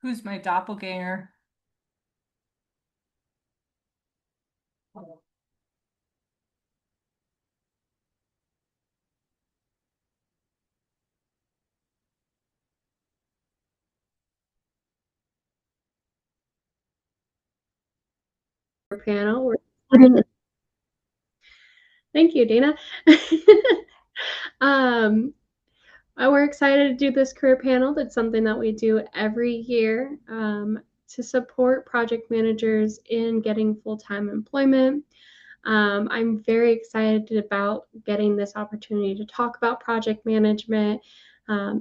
Who's my doppelganger? Panel. Thank you, Dana. um, we're excited to do this career panel. That's something that we do every year to support project managers in getting full-time employment. I'm very excited about getting this opportunity to talk about project management,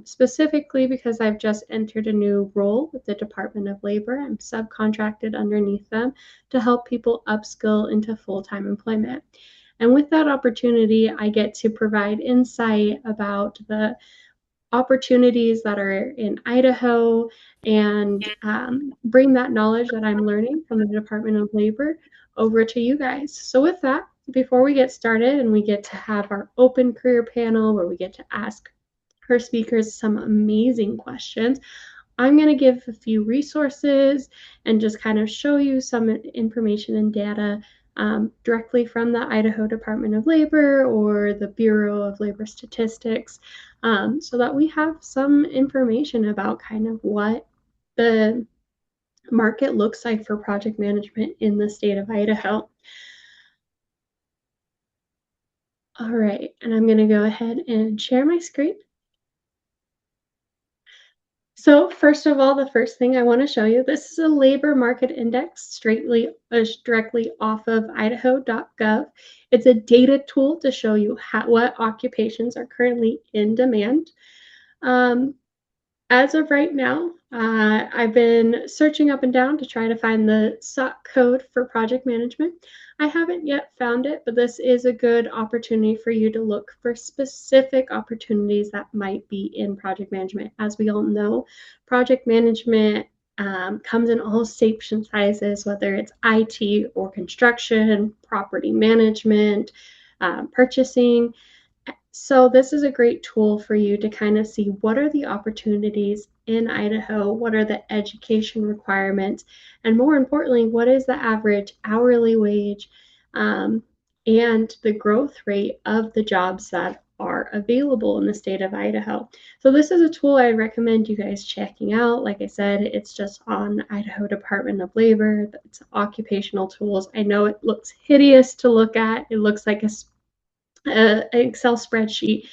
specifically because I've just entered a new role with the Department of Labor. I'm subcontracted underneath them to help people upskill into full-time employment. And with that opportunity, I get to provide insight about the opportunities that are in Idaho and bring that knowledge that I'm learning from the Department of Labor over to you guys. So, with that, before we get started and we get to have our open career panel where we get to ask our speakers some amazing questions, I'm going to give a few resources and just kind of show you some information and data directly from the Idaho Department of Labor or the Bureau of Labor Statistics, so that we have some information about kind of what the market looks like for project management in the state of Idaho. All right, and I'm going to go ahead and share my screen. So first of all, the first thing I want to show you, this is a labor market index directly off of idaho.gov. It's a data tool to show you what occupations are currently in demand. As of right now, I've been searching up and down to try to find the SOC code for project management. I haven't yet found it, but this is a good opportunity for you to look for specific opportunities that might be in project management. As we all know, project management comes in all shapes and sizes, whether it's IT or construction, property management, purchasing. So this is a great tool for you to kind of see what are the opportunities in Idaho, what are the education requirements, and more importantly, what is the average hourly wage and the growth rate of the jobs that are available in the state of Idaho. So this is a tool I recommend you guys checking out. Like I said, it's just on Idaho Department of Labor. It's occupational tools. I know it looks hideous to look at. It looks like an Excel spreadsheet.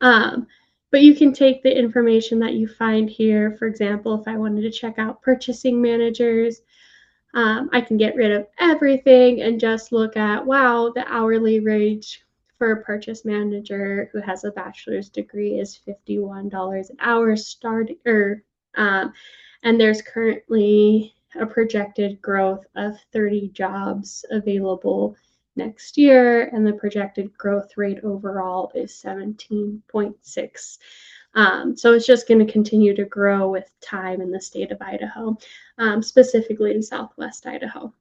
Um, but you can take the information that you find here. For example, if I wanted to check out purchasing managers, I can get rid of everything and just look at, wow, the hourly wage for a purchase manager who has a bachelor's degree is $51 an hour and there's currently a projected growth of 30 jobs available next year, and the projected growth rate overall is 17.6. So it's just going to continue to grow with time in the state of Idaho, specifically in Southwest Idaho.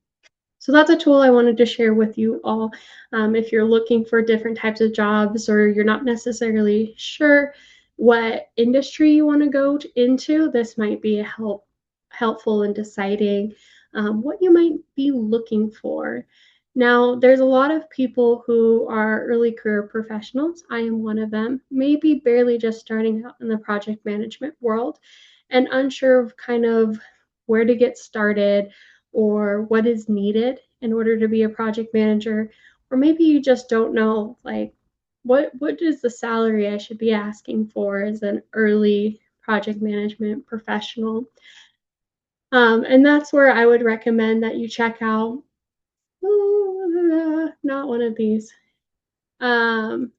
So that's a tool I wanted to share with you all. If you're looking for different types of jobs or you're not necessarily sure what industry you want to go into, this might be helpful in deciding what you might be looking for. Now, there's a lot of people who are early career professionals. I am one of them, maybe barely just starting out in the project management world and unsure of kind of where to get started or what is needed in order to be a project manager. Or maybe you just don't know, like, what is the salary I should be asking for as an early project management professional. And that's where I would recommend that you check out, not one of these. Um,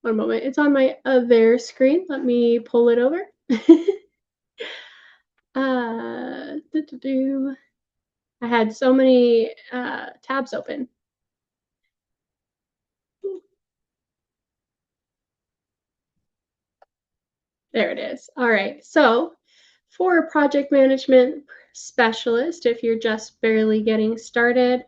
One moment, it's on my other screen. Let me pull it over. I had so many tabs open. There it is. All right. So for a project management specialist, if you're just barely getting started,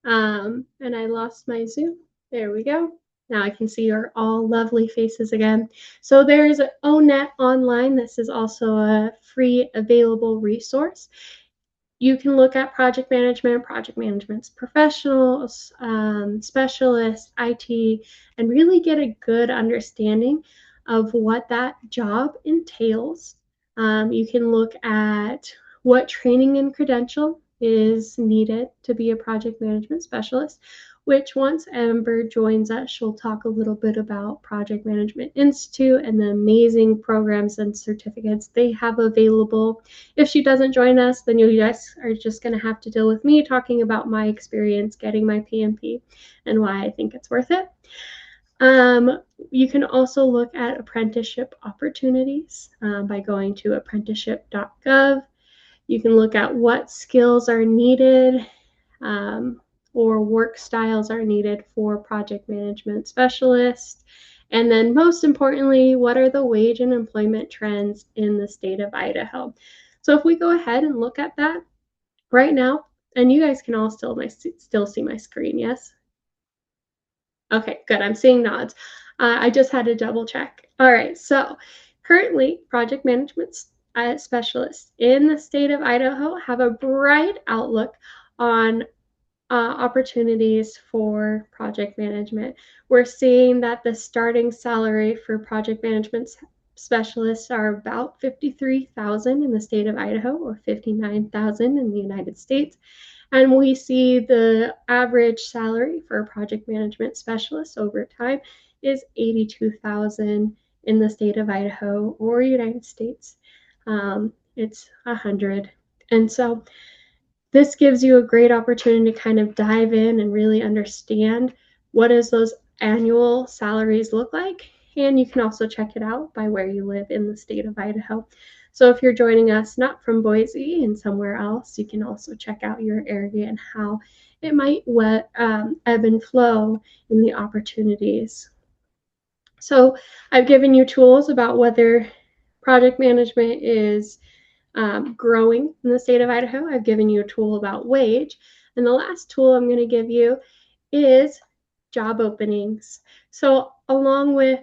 and I lost my Zoom. There we go. Now I can see your all lovely faces again. So there's ONET Online. This is also a free available resource. You can look at project management's professionals, specialists, IT, and really get a good understanding of what that job entails. You can look at what training and credential is needed to be a project management specialist, which once Amber joins us, she'll talk a little bit about Project Management Institute and the amazing programs and certificates they have available. If she doesn't join us, then you guys are just going to have to deal with me talking about my experience getting my PMP and why I think it's worth it. You can also look at apprenticeship opportunities by going to apprenticeship.gov. You can look at what skills are needed or work styles are needed for project management specialists. And then most importantly, what are the wage and employment trends in the state of Idaho? So if we go ahead and look at that right now, and you guys can all still see my screen, yes? Okay, good. I'm seeing nods. I just had to double check. All right, so currently project management specialists in the state of Idaho have a bright outlook on opportunities for project management. We're seeing that the starting salary for project management specialists are about $53,000 in the state of Idaho or $59,000 in the United States. And we see the average salary for a project management specialist over time is $82,000 in the state of Idaho or United States. It's 100. And so this gives you a great opportunity to kind of dive in and really understand what does those annual salaries look like. And you can also check it out by where you live in the state of Idaho. So if you're joining us not from Boise and somewhere else, you can also check out your area and how it might ebb and flow in the opportunities. So I've given you tools about whether project management is growing in the state of Idaho. I've given you a tool about wage. And the last tool I'm going to give you is job openings. So along with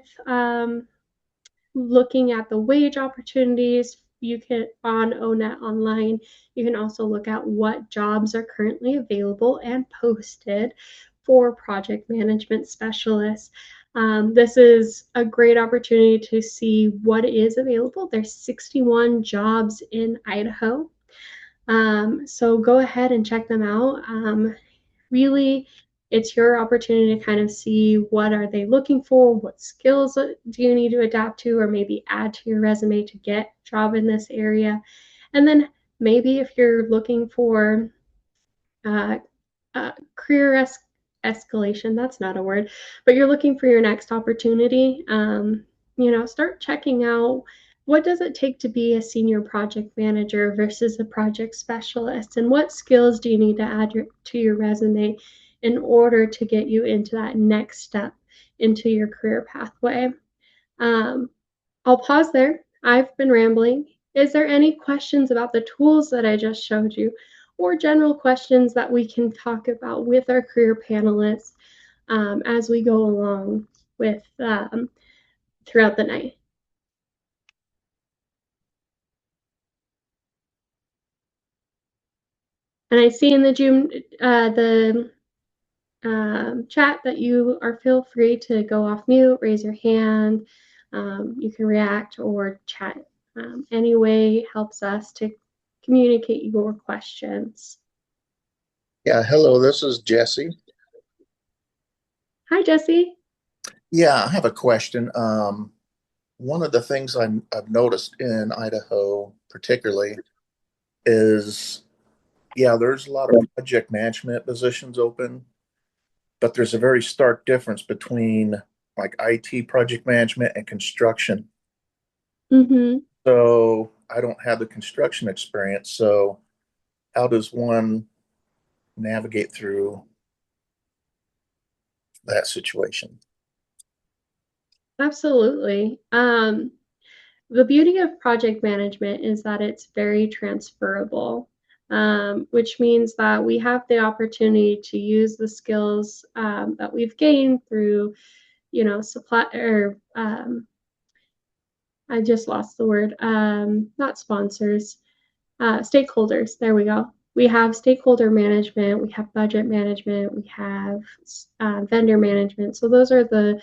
looking at the wage opportunities, you can on ONET Online, you can also look at what jobs are currently available and posted for project management specialists. This is a great opportunity to see what is available. There's 61 jobs in Idaho. So go ahead and check them out. Really, it's your opportunity to kind of see what are they looking for, what skills do you need to adapt to or maybe add to your resume to get a job in this area. And then maybe if you're looking for career escalation, that's not a word, but you're looking for your next opportunity, start checking out what does it take to be a senior project manager versus a project specialist, and what skills do you need to add to your resume in order to get you into that next step into your career pathway. I'll pause there. I've been rambling. Is there any questions about the tools that I just showed you, or general questions that we can talk about with our career panelists as we go along with throughout the night? And I see in the Zoom chat that you are feel free to go off mute, raise your hand. You can react or chat. Any way helps us to communicate your questions. Yeah, hello, this is Jesse. Hi, Jesse. Yeah, I have a question. One of the things I've noticed in Idaho particularly is, yeah, there's a lot of project management positions open, but there's a very stark difference between like IT project management and construction. Mm-hmm. So I don't have the construction experience. So how does one navigate through that situation? Absolutely. The beauty of project management is that it's very transferable, which means that we have the opportunity to use the skills that we've gained through supply or I just lost the word, not sponsors, stakeholders. There we go. We have stakeholder management, we have budget management, we have vendor management. So those are the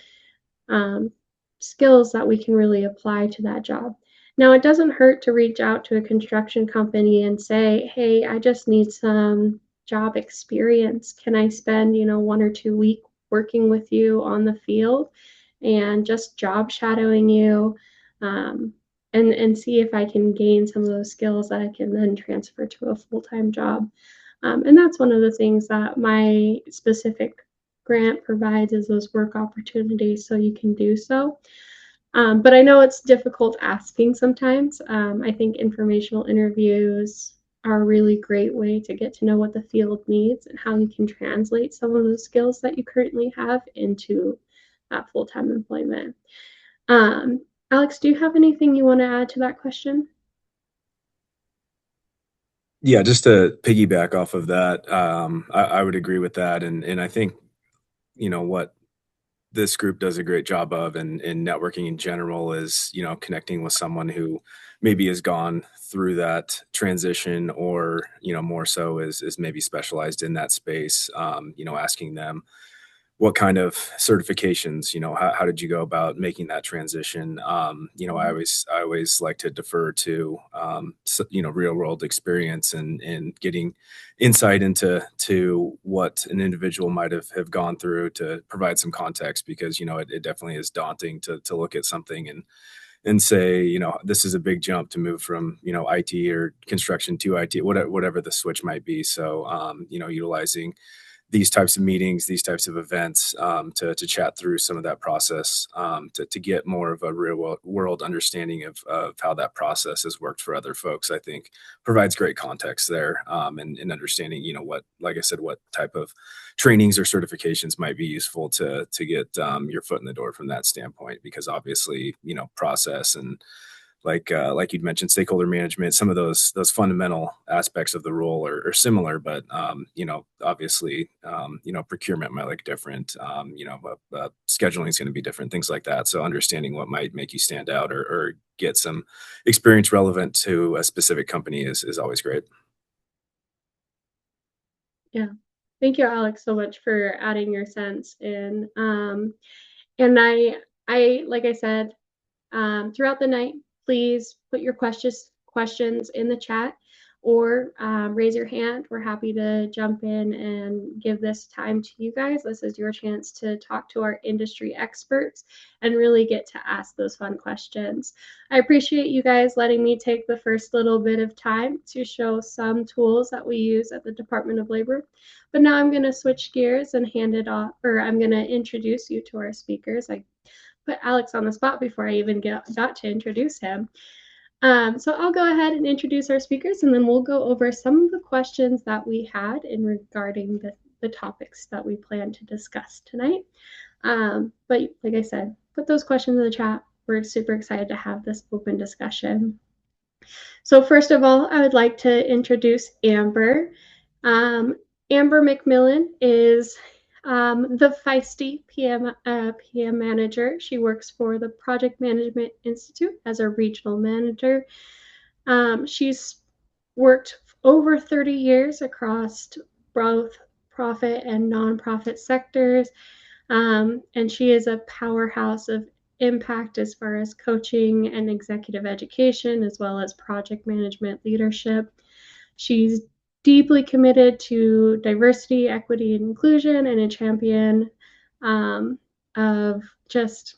skills that we can really apply to that job. Now, it doesn't hurt to reach out to a construction company and say, hey, I just need some job experience. Can I spend, 1 or 2 weeks working with you on the field and just job shadowing you, and see if I can gain some of those skills that I can then transfer to a full-time job. And that's one of the things that my specific grant provides, is those work opportunities so you can do so. But I know it's difficult asking sometimes. I think informational interviews are a really great way to get to know what the field needs and how you can translate some of those skills that you currently have into full-time employment. Alex, do you have anything you want to add to that question? Yeah, just to piggyback off of that, I would agree with that. And I think, what this group does a great job of, and networking in general, is, connecting with someone who maybe has gone through that transition, or, more so is maybe specialized in that space, asking them what kind of certifications, how did you go about making that transition? I always like to defer to, real world experience, and getting insight into what an individual might have gone through, to provide some context, because, it definitely is daunting to look at something and say, this is a big jump to move from, IT or construction to IT, whatever the switch might be. So, utilizing these types of meetings, these types of events, to chat through some of that process, to get more of a real world understanding of how that process has worked for other folks, I think provides great context there, and understanding, like I said, what type of trainings or certifications might be useful to get your foot in the door from that standpoint, because obviously, process and like you'd mentioned, stakeholder management, some of those fundamental aspects of the role are similar, but obviously, procurement might look different. Scheduling is going to be different, things like that. So understanding what might make you stand out, or get some experience relevant to a specific company is always great. Yeah. Thank you, Alex, so much for adding your sense in. And I, like I said, throughout the night, please put your questions in the chat, or raise your hand. We're happy to jump in and give this time to you guys. This is your chance to talk to our industry experts and really get to ask those fun questions. I appreciate you guys letting me take the first little bit of time to show some tools that we use at the Department of Labor. But now I'm going to switch gears and hand it off, or I'm going to introduce you to our speakers. I put Alex on the spot before I even got to introduce him. So I'll go ahead and introduce our speakers, and then we'll go over some of the questions that we had in regarding the topics that we plan to discuss tonight. But like I said, put those questions in the chat. We're super excited to have this open discussion. So first of all, I would like to introduce Amber. Amber McMillan is the feisty PM manager. She works for the Project Management Institute as a regional manager. She's worked over 30 years across both profit and nonprofit sectors, and she is a powerhouse of impact as far as coaching and executive education, as well as project management leadership. She's deeply committed to diversity, equity, and inclusion, and a champion of just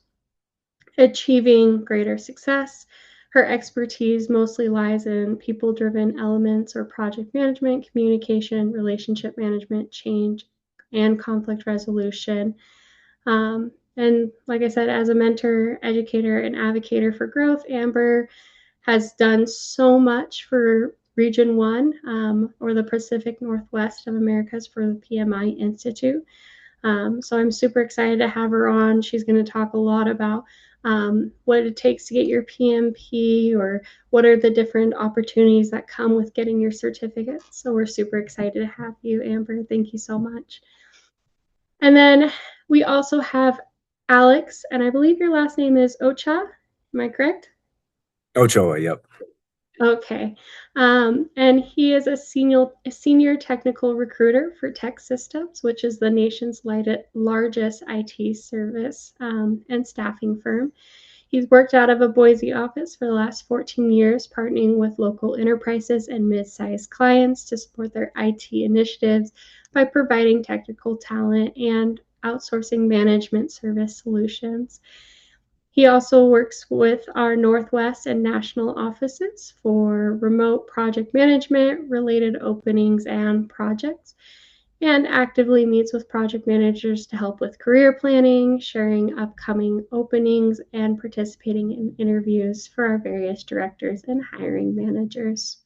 achieving greater success. Her expertise mostly lies in people-driven elements or project management, communication, relationship management, change, and conflict resolution. And like I said, as a mentor, educator, and advocate for growth, Amber has done so much for Region 1, or the Pacific Northwest of Americas, for the PMI Institute. So I'm super excited to have her on. She's going to talk a lot about what it takes to get your PMP, or what are the different opportunities that come with getting your certificate. So we're super excited to have you, Amber. Thank you so much. And then we also have Alex, and I believe your last name is Ocha. Am I correct? Ochoa, yep. Okay. And he is a senior technical recruiter for Tech Systems, which is the nation's largest IT service and staffing firm. He's worked out of a Boise office for the last 14 years, partnering with local enterprises and mid-sized clients to support their IT initiatives by providing technical talent and outsourcing management service solutions. He also works with our Northwest and national offices for remote project management, related openings, and projects, and actively meets with project managers to help with career planning, sharing upcoming openings, and participating in interviews for our various directors and hiring managers.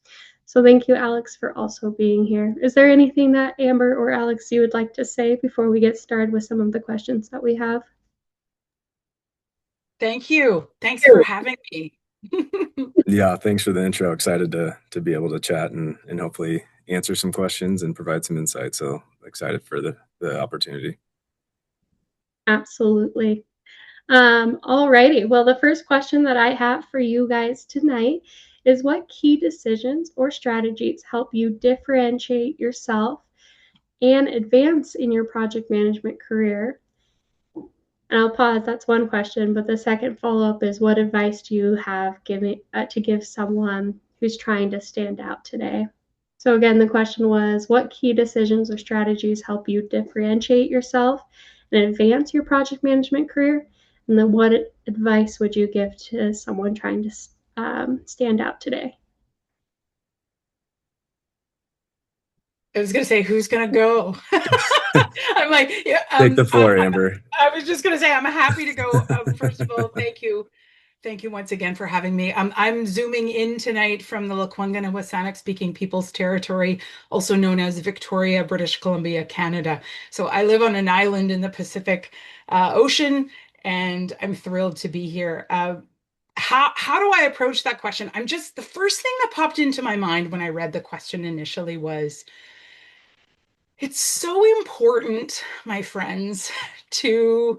So thank you, Alex, for also being here. Is there anything that Amber or Alex you would like to say before we get started with some of the questions that we have? Thank you. Thanks for having me. Yeah, thanks for the intro. Excited to be able to chat and hopefully answer some questions and provide some insight. So excited for the opportunity. Absolutely. Alrighty. Well, the first question that I have for you guys tonight is what key decisions or strategies help you differentiate yourself and advance in your project management career? And I'll pause. That's one question. But the second follow-up is what advice do you have to give someone who's trying to stand out today? So again, the question was, what key decisions or strategies help you differentiate yourself and advance your project management career? And then what advice would you give to someone trying to stand out today? I was going to say, who's going to go? I'm like, yeah, Take the floor, Amber. I was just going to say, I'm happy to go. First of all, thank you. Thank you once again for having me. I'm zooming in tonight from the Lekwungen and Wasanich speaking people's territory, also known as Victoria, British Columbia, Canada. So I live on an island in the Pacific Ocean, and I'm thrilled to be here. How do I approach that question? The first thing that popped into my mind when I read the question initially was, it's so important, my friends, to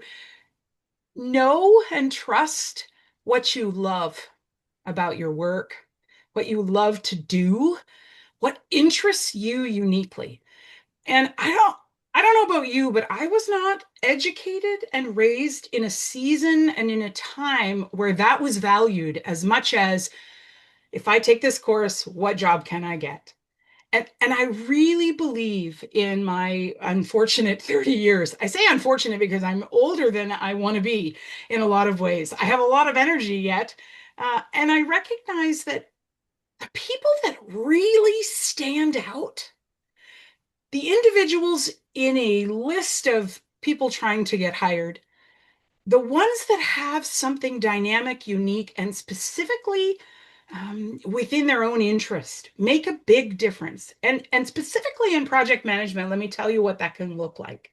know and trust what you love about your work, what you love to do, what interests you uniquely. And I don't know about you, but I was not educated and raised in a season and in a time where that was valued as much as, if I take this course, what job can I get? And I really believe in my unfortunate 30 years. I say unfortunate because I'm older than I want to be in a lot of ways. I have a lot of energy yet. And I recognize that the people that really stand out, the individuals in a list of people trying to get hired, the ones that have something dynamic, unique, and specifically within their own interest make a big difference. And specifically in project management, let me tell you what that can look like.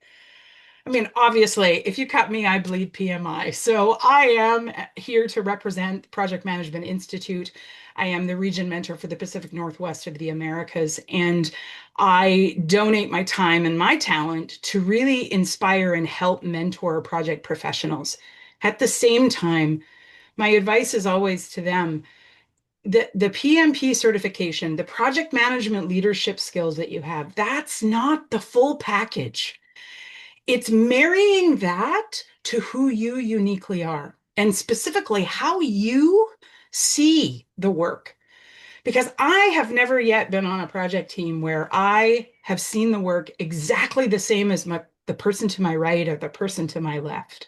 I mean, obviously, if you cut me, I bleed PMI. So I am here to represent Project Management Institute. I am the region mentor for the Pacific Northwest of the Americas, and I donate my time and my talent to really inspire and help mentor project professionals. At the same time, my advice is always to them, the PMP certification, the project management leadership skills that you have, that's not the full package. It's marrying that to who you uniquely are, and specifically how you see the work. Because I have never yet been on a project team where I have seen the work exactly the same as the person to my right or the person to my left.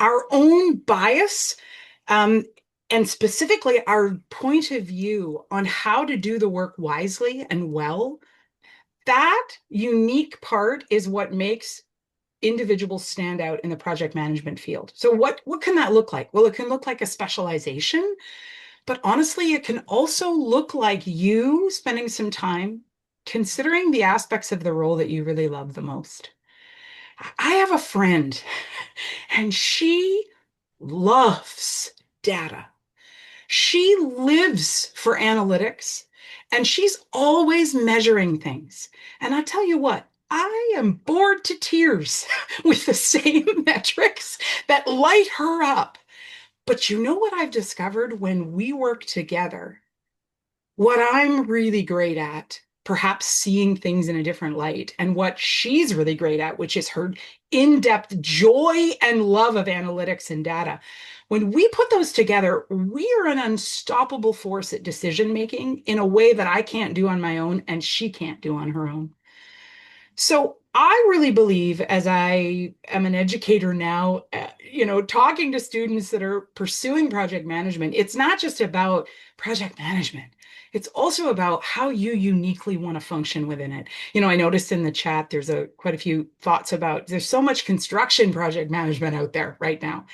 Our own bias, and specifically our point of view on how to do the work wisely and well, that unique part is what makes individuals stand out in the project management field. So what can that look like? Well, it can look like a specialization, but honestly, it can also look like you spending some time considering the aspects of the role that you really love the most. I have a friend, and she loves data. She lives for analytics, and she's always measuring things. And I tell you what, I am bored to tears with the same metrics that light her up. But you know what I've discovered when we work together? What I'm really great at, perhaps seeing things in a different light, and what she's really great at, which is her in-depth joy and love of analytics and data. When we put those together, we are an unstoppable force at decision making in a way that I can't do on my own and she can't do on her own. So I really believe, as I am an educator now, talking to students that are pursuing project management, it's not just about project management. It's also about how you uniquely want to function within it. I noticed in the chat there's quite a few thoughts about there's so much construction project management out there right now.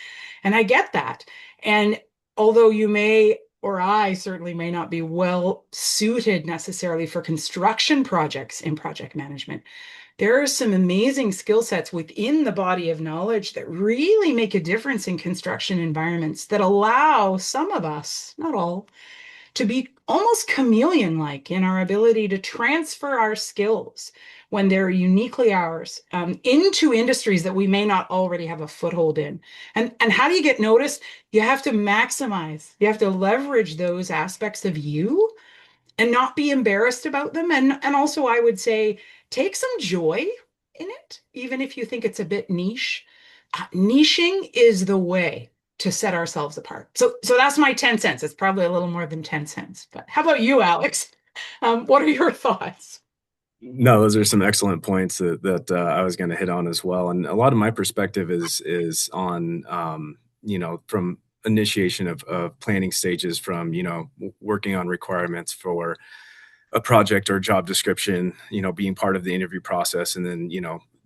And I get that. And although you may, or I certainly may not be well suited necessarily for construction projects in project management, there are some amazing skill sets within the body of knowledge that really make a difference in construction environments that allow some of us, not all, to be almost chameleon-like in our ability to transfer our skills when they're uniquely ours into industries that we may not already have a foothold in. And how do you get noticed? You have to maximize, you have to leverage those aspects of you and not be embarrassed about them. And also, I would say, take some joy in it, even if you think it's a bit niche. Niching is the way to set ourselves apart. So that's my 10 cents. It's probably a little more than 10 cents. But how about you, Alex? What are your thoughts? No, those are some excellent points that I was going to hit on as well. And a lot of my perspective is on, from initiation of planning stages, from, working on requirements for a project or job description, being part of the interview process, and then,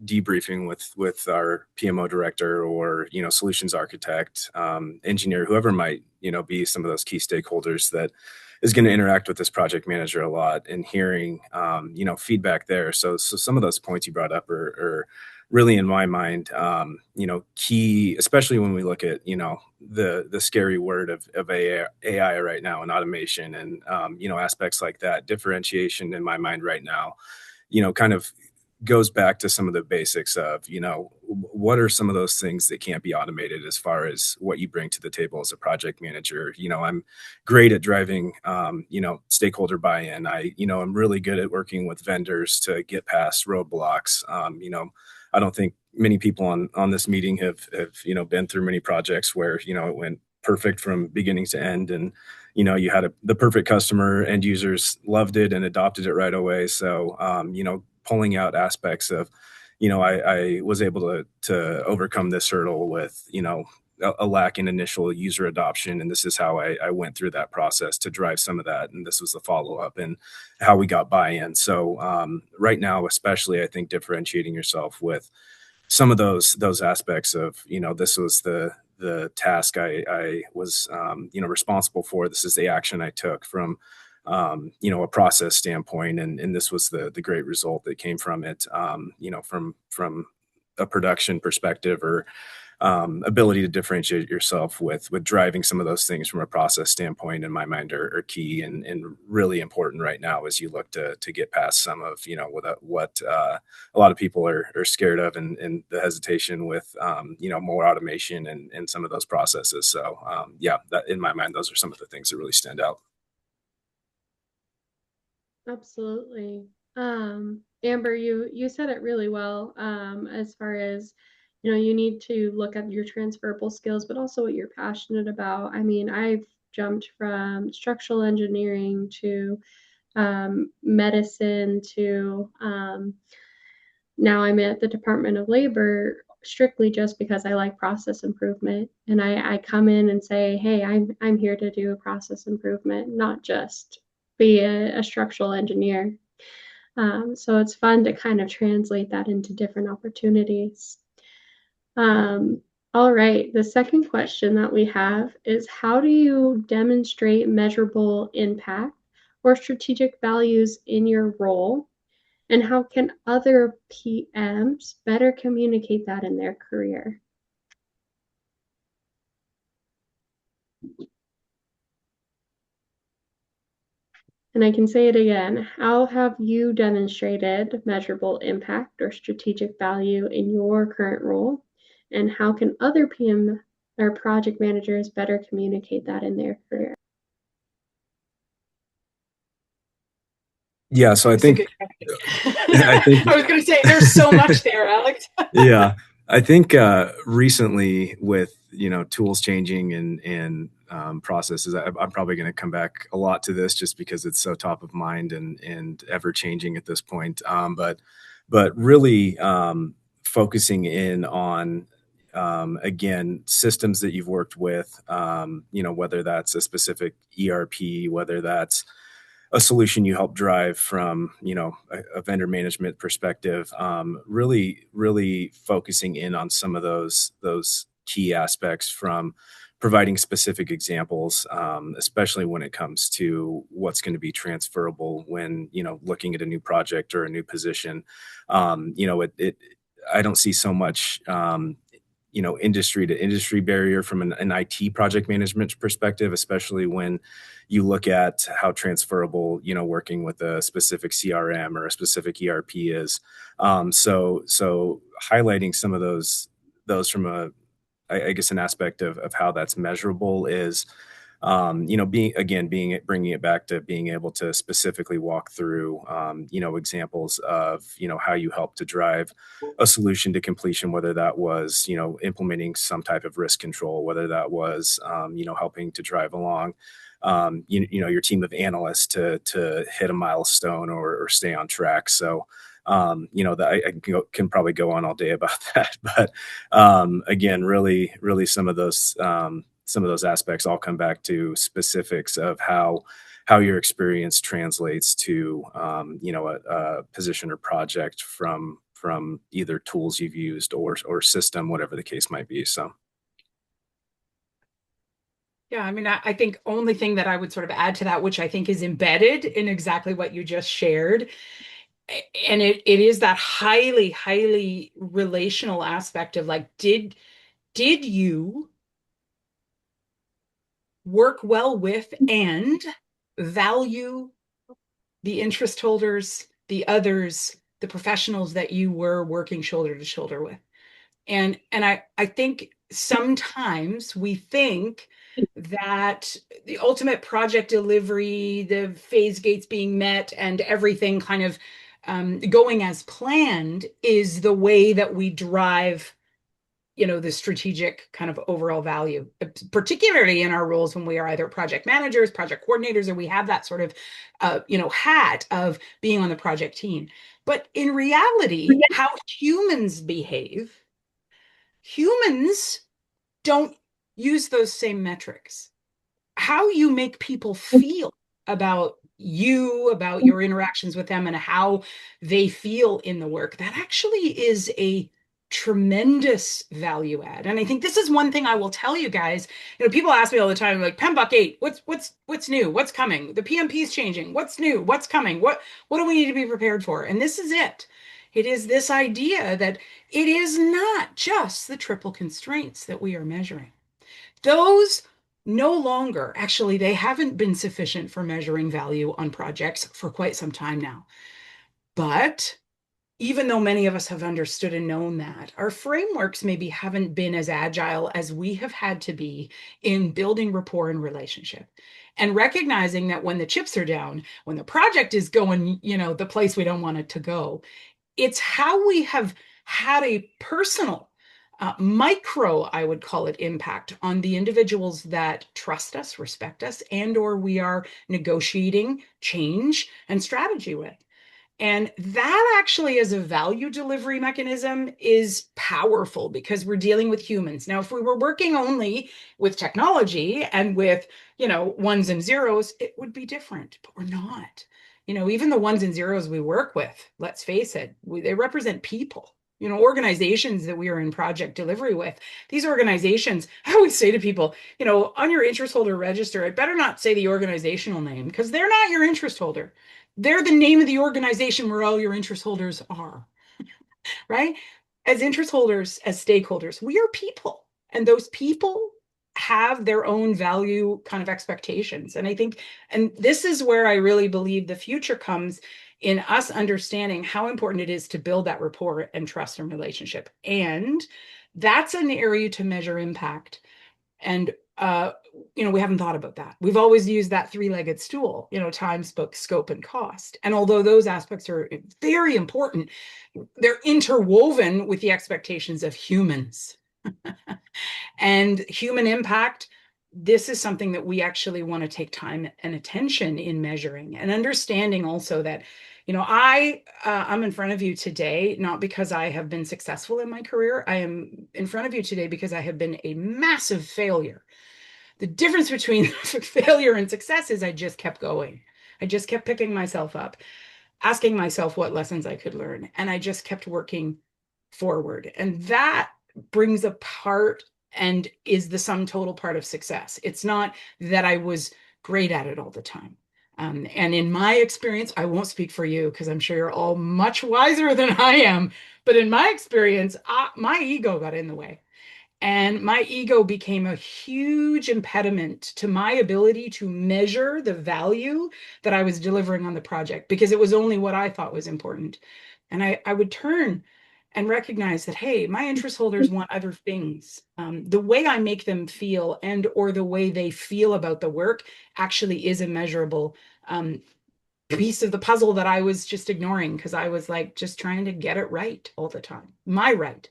debriefing with our PMO director or, solutions architect, engineer, whoever might, be some of those key stakeholders that is going to interact with this project manager a lot, and hearing, feedback there. So some of those points you brought up are really, in my mind, key, especially when we look at, the scary word of AI right now, and automation, and, aspects like that. Differentiation, in my mind right now, kind of goes back to some of the basics of, what are some of those things that can't be automated as far as what you bring to the table as a project manager. I'm great at driving, stakeholder buy-in. I'm really good at working with vendors to get past roadblocks. I don't think many people on this meeting have been through many projects where, it went perfect from beginning to end, and you had the perfect customer, end users loved it and adopted it right away. So pulling out aspects of, I was able to overcome this hurdle with, a lack in initial user adoption. And this is how I went through that process to drive some of that. And this was the follow-up and how we got buy-in. So right now, especially, I think differentiating yourself with some of those aspects of, this was the task I was, responsible for. This is the action I took from, a process standpoint. And this was the great result that came from it, from a production perspective, or ability to differentiate yourself with driving some of those things from a process standpoint, in my mind, are key and really important right now as you look to get past some of, what a lot of people are scared of, and the hesitation with, more automation and some of those processes. So that, in my mind, those are some of the things that really stand out. Absolutely. Amber, you said it really well, as far as, you need to look at your transferable skills, but also what you're passionate about. I mean, I've jumped from structural engineering to medicine to now I'm at the Department of Labor strictly just because I like process improvement. And I come in and say, hey, I'm here to do a process improvement, not just be a structural engineer. So it's fun to kind of translate that into different opportunities. All right, the second question that we have is, how do you demonstrate measurable impact or strategic values in your role? And how can other PMs better communicate that in their career? And I can say it again. How have you demonstrated measurable impact or strategic value in your current role? And how can other PM or project managers better communicate that in their career? Yeah, so I think I was going to say there's so much there, Alex. Yeah, I think recently with tools changing and processes, I'm probably going to come back a lot to this just because it's so top of mind and ever changing at this point. But really focusing in on again systems that you've worked with, whether that's a specific ERP, whether that's a solution you help drive from a vendor management perspective, really focusing in on some of those key aspects, from providing specific examples, especially when it comes to what's going to be transferable when looking at a new project or a new position. I don't see so much industry to industry barrier from an IT project management perspective, especially when you look at how transferable, working with a specific CRM or a specific ERP is. So highlighting some of those from I guess an aspect of how that's measurable is, bringing it back to being able to specifically walk through, examples of, how you help to drive a solution to completion, whether that was, implementing some type of risk control, whether that was, helping to drive along, your team of analysts to hit a milestone or stay on track. So, that I can probably go on all day about that, but again, really some of those aspects all come back to specifics of how your experience translates to a position or project from either tools you've used or system, whatever the case might be. So. Yeah, I mean, I think only thing that I would sort of add to that, which I think is embedded in exactly what you just shared, and it is that highly relational aspect of like, did you work well with and value the interest holders, the others, the professionals that you were working shoulder to shoulder with? And I think sometimes we think that the ultimate project delivery, the phase gates being met, and everything kind of going as planned is the way that we drive, the strategic kind of overall value, particularly in our roles when we are either project managers, project coordinators, or we have that sort of, hat of being on the project team. But in reality, how humans behave, humans don't use those same metrics. How you make people feel about you, about your interactions with them, and how they feel in the work, that actually is a tremendous value add. And I think this is one thing I will tell you guys. People ask me all the time, like, PMBOK 8, what's new? What's coming? The PMP is changing. What's new? What's coming? What do we need to be prepared for? And this is it. It is this idea that it is not just the triple constraints that we are measuring. Those no longer, actually, they haven't been sufficient for measuring value on projects for quite some time now. But even though many of us have understood and known that, our frameworks maybe haven't been as agile as we have had to be in building rapport and relationship, and recognizing that when the chips are down, when the project is going, the place we don't want it to go, it's how we have had a personal, micro, I would call it, impact on the individuals that trust us, respect us, and or we are negotiating change and strategy with. And that actually, as a value delivery mechanism, is powerful because we're dealing with humans. Now, if we were working only with technology and with, ones and zeros, it would be different, but we're not. Even the ones and zeros we work with, let's face it, they represent people. Organizations that we are in project delivery with, these organizations, I always say to people, on your interest holder register, it better not say the organizational name, because they're not your interest holder. They're the name of the organization where all your interest holders are, right? As interest holders, as stakeholders, we are people. And those people have their own value kind of expectations. And I think, and this is where I really believe the future comes in us understanding how important it is to build that rapport and trust and relationship. And that's an area to measure impact. And, we haven't thought about that. We've always used that three-legged stool, time, scope, and cost. And although those aspects are very important, they're interwoven with the expectations of humans. And human impact, this is something that we actually want to take time and attention in measuring, and understanding also that, I'm in front of you today, not because I have been successful in my career. I am in front of you today because I have been a massive failure. The difference between failure and success is I just kept going. I just kept picking myself up, asking myself what lessons I could learn, and I just kept working forward. And that brings a part and is the sum total part of success. It's not that I was great at it all the time. And in my experience, I won't speak for you because I'm sure you're all much wiser than I am. But in my experience, my ego got in the way. And my ego became a huge impediment to my ability to measure the value that I was delivering on the project, because it was only what I thought was important. And I would turn and recognize that, hey, my interest holders want other things. The way I make them feel and or the way they feel about the work actually is a measurable piece of the puzzle that I was just ignoring because I was like just trying to get it right all the time. My right,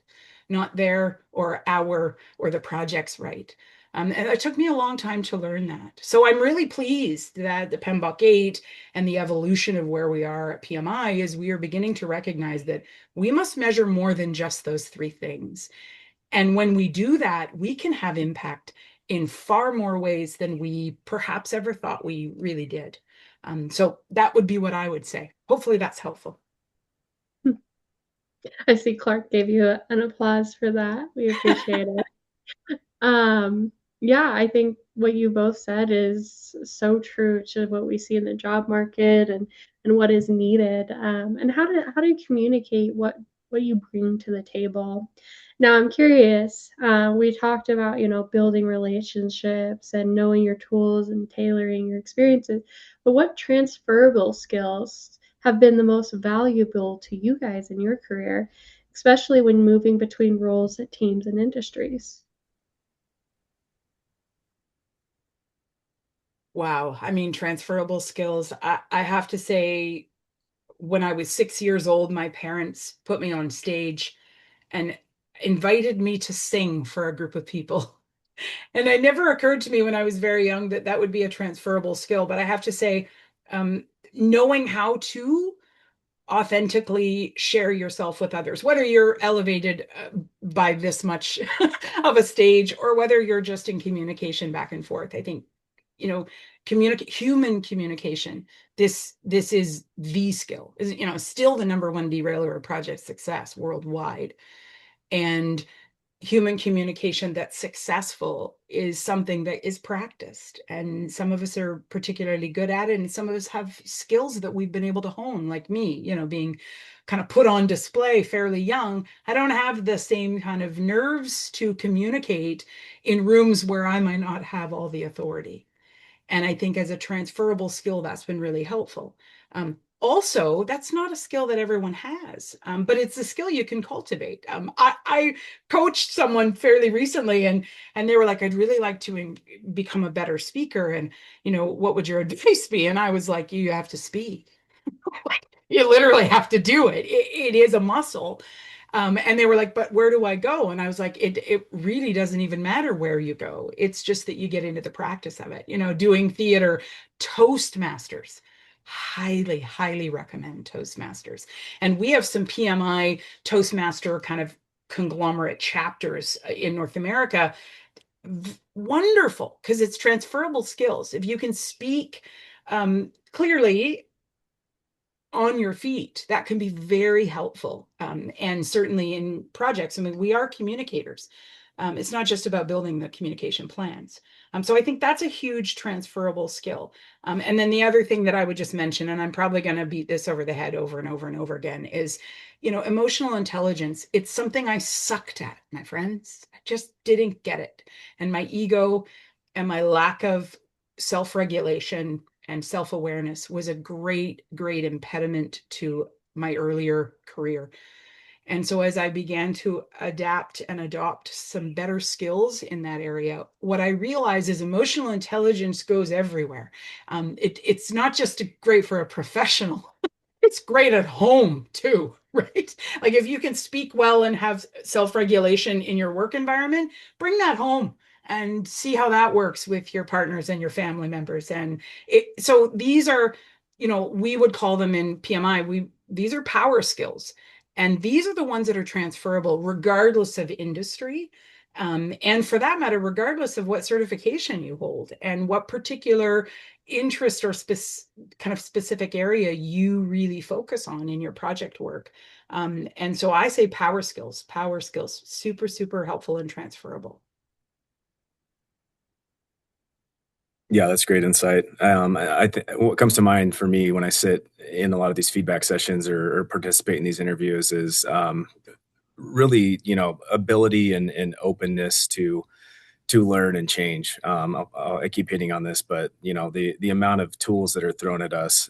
not their or our or the project's right. And it took me a long time to learn that. So I'm really pleased that the PMBOK 8 and the evolution of where we are at PMI is we are beginning to recognize that we must measure more than just those three things. And when we do that, we can have impact in far more ways than we perhaps ever thought we really did. So that would be what I would say. Hopefully that's helpful. I see Clark gave you an applause for that. We appreciate it. Yeah, I think what you both said is so true to what we see in the job market and what is needed. And how do you communicate what you bring to the table? Now, I'm curious. We talked about, building relationships and knowing your tools and tailoring your experiences. But what transferable skills have been the most valuable to you guys in your career, especially when moving between roles, teams, and industries? Wow. I mean, transferable skills. I have to say, when I was 6 years old, my parents put me on stage and invited me to sing for a group of people. And it never occurred to me when I was very young that that would be a transferable skill. But I have to say, knowing how to authentically share yourself with others, whether you're elevated by this much of a stage or whether you're just in communication back and forth. I think, human communication, this is the skill, is, still the number one derailer of project success worldwide. And human communication that's successful is something that is practiced, and some of us are particularly good at it, and some of us have skills that we've been able to hone, like me, being kind of put on display fairly young. I don't have the same kind of nerves to communicate in rooms where I might not have all the authority. And I think as a transferable skill, that's been really helpful. Also, that's not a skill that everyone has, but it's a skill you can cultivate. I coached someone fairly recently, and they were like, "I'd really like to become a better speaker, and what would your advice be?" And I was like, "You have to speak. You literally have to do it. It is a muscle." And they were like, "But where do I go?" And I was like, it really doesn't even matter where you go. It's just that you get into the practice of it. Doing theater, Toastmasters. Highly, highly recommend Toastmasters. And we have some PMI Toastmaster kind of conglomerate chapters in North America. Wonderful, because it's transferable skills. If you can speak clearly on your feet, that can be very helpful. And certainly in projects, I mean, we are communicators. It's not just about building the communication plans. So I think that's a huge transferable skill. And then the other thing that I would just mention, and I'm probably going to beat this over the head over and over and over again, is, emotional intelligence. It's something I sucked at, my friends. I just didn't get it. And my ego and my lack of self-regulation and self-awareness was a great, great impediment to my earlier career. And so as I began to adapt and adopt some better skills in that area, what I realized is emotional intelligence goes everywhere. It's not just great for a professional, it's great at home too, right? Like if you can speak well and have self-regulation in your work environment, bring that home and see how that works with your partners and your family members. And so these are, we would call them in PMI, these are power skills. And these are the ones that are transferable regardless of industry. And for that matter, regardless of what certification you hold and what particular interest or kind of specific area you really focus on in your project work. And so I say power skills, super, super helpful and transferable. Yeah, that's great insight. I think what comes to mind for me when I sit in a lot of these feedback sessions or participate in these interviews is really, ability and openness to learn and change. I keep hitting on this, but the amount of tools that are thrown at us,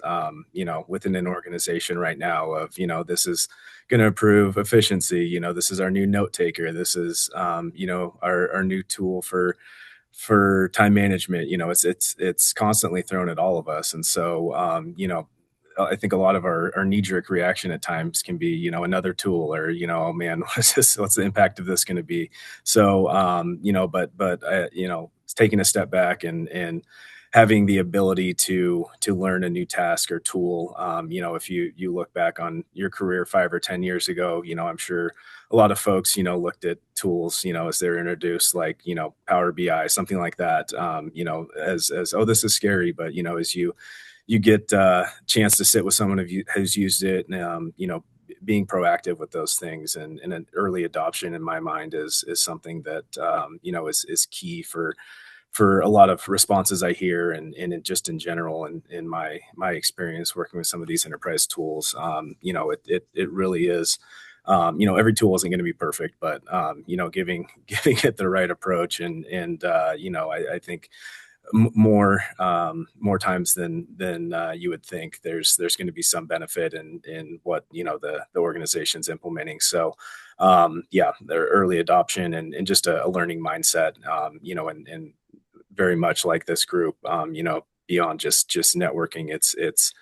within an organization right now of, this is going to improve efficiency. This is our new note taker. This is, our new tool for time management. It's constantly thrown at all of us. And so, I think a lot of our knee-jerk reaction at times can be, another tool or, oh man, what's the impact of this going to be? So, but it's taking a step back and having the ability to learn a new task or tool. If you look back on your career 5 or 10 years ago, I'm sure a lot of folks, looked at tools, as they're introduced, like, Power BI, something like that, as, oh, this is scary. But, as you get a chance to sit with someone who's used it, being proactive with those things and an early adoption in my mind is something that, is key for a lot of responses I hear and just in general and in my experience working with some of these enterprise tools. It really is. Every tool isn't going to be perfect, but giving it the right approach and I think more times than you would think there's going to be some benefit in what the organization's implementing. So their early adoption and just a learning mindset, and very much like this group, beyond just networking, it's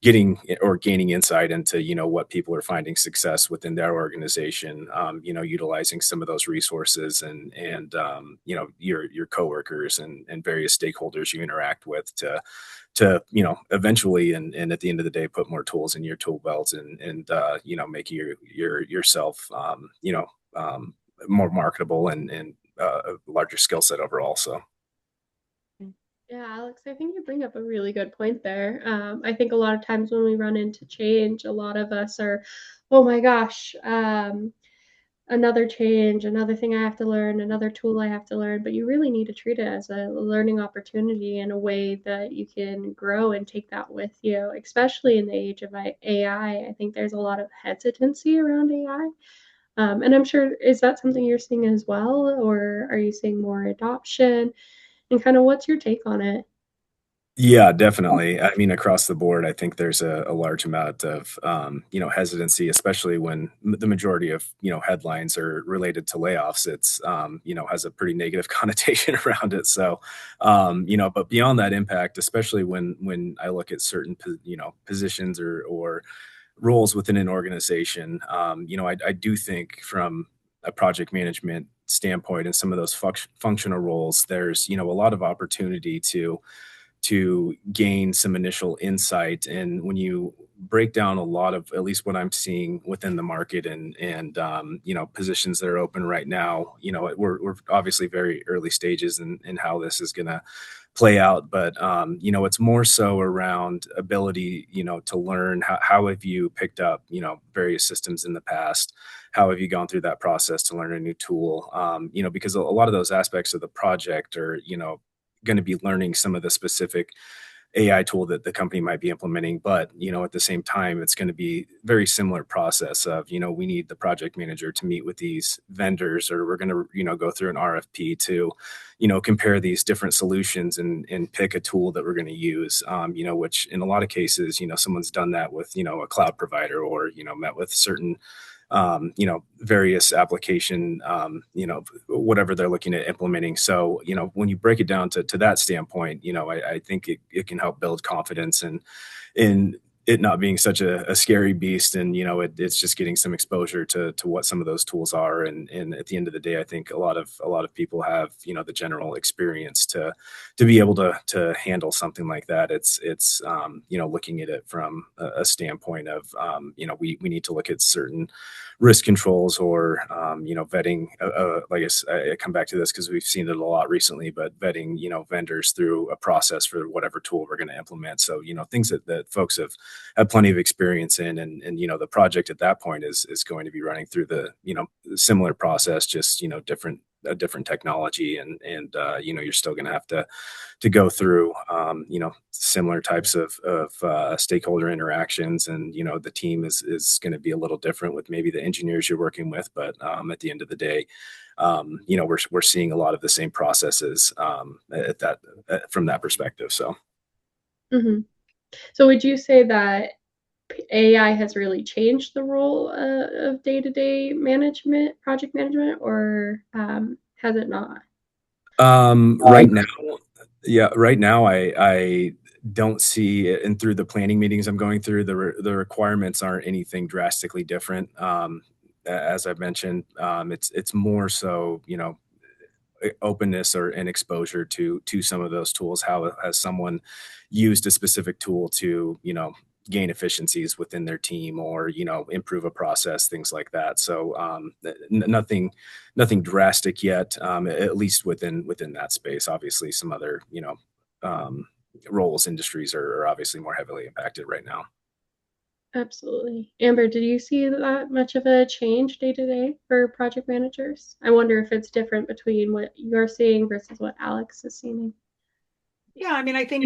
getting or gaining insight into what people are finding success within their organization, utilizing some of those resources and your coworkers and various stakeholders you interact with to eventually and at the end of the day put more tools in your tool belt and make yourself more marketable and a larger skill set overall. So Yeah, Alex, I think you bring up a really good point there. I think a lot of times when we run into change, a lot of us are, oh my gosh, another change, another thing I have to learn, another tool I have to learn. But you really need to treat it as a learning opportunity in a way that you can grow and take that with you, especially in the age of AI. I think there's a lot of hesitancy around AI. And I'm sure, is that something you're seeing as well, or are you seeing more adoption? And kind of what's your take on it? yeah, definitely. I mean, across the board, I think there's a large amount of hesitancy, especially when the majority of headlines are related to layoffs. It's has a pretty negative connotation around it. So, but beyond that impact, especially when I look at certain positions or roles within an organization, I do think from a project management standpoint and some of those functional roles, there's a lot of opportunity to gain some initial insight. And when you break down a lot of, at least what I'm seeing within the market and positions that are open right now, we're obviously very early stages in how this is going to play out, but it's more so around ability, to learn. How have you picked up, various systems in the past? How have you gone through that process to learn a new tool? Because a lot of those aspects of the project are, going to be learning some of the specific AI tool that the company might be implementing. But, at the same time, it's going to be very similar process of, we need the project manager to meet with these vendors, or we're going to, go through an RFP to, compare these different solutions and pick a tool that we're going to use, which in a lot of cases, someone's done that with, a cloud provider, or, met with certain various application, whatever they're looking at implementing. So, when you break it down to that standpoint, I think it can help build confidence in it not being such a scary beast. And, it's just getting some exposure to what some of those tools are. And at the end of the day, I think a lot of people have, the general experience to be able to handle something like that. It's looking at it from a standpoint of, we need to look at certain risk controls, or, vetting, like I come back to this because we've seen it a lot recently, but vetting, vendors through a process for whatever tool we're going to implement. So, things that folks have plenty of experience in, and the project at that point is going to be running through the, similar process, just, a different technology, and you're still going to have to go through, similar types of stakeholder interactions, and the team is going to be a little different with maybe the engineers you're working with, but at the end of the day, we're seeing a lot of the same processes from that perspective. So. Mm-hmm. So would you say that AI has really changed the role of day-to-day management, project management, or has it not? Right now, I don't see it, and through the planning meetings I'm going through, the requirements aren't anything drastically different. As I've mentioned, it's more so, openness or an exposure to some of those tools. How has someone used a specific tool to, gain efficiencies within their team, or, improve a process, things like that. So nothing drastic yet, at least within that space. Obviously, some other, roles, industries are obviously more heavily impacted right now. Absolutely. Amber, did you see that much of a change day to day for project managers? I wonder if it's different between what you're seeing versus what Alex is seeing. Yeah, I mean, I think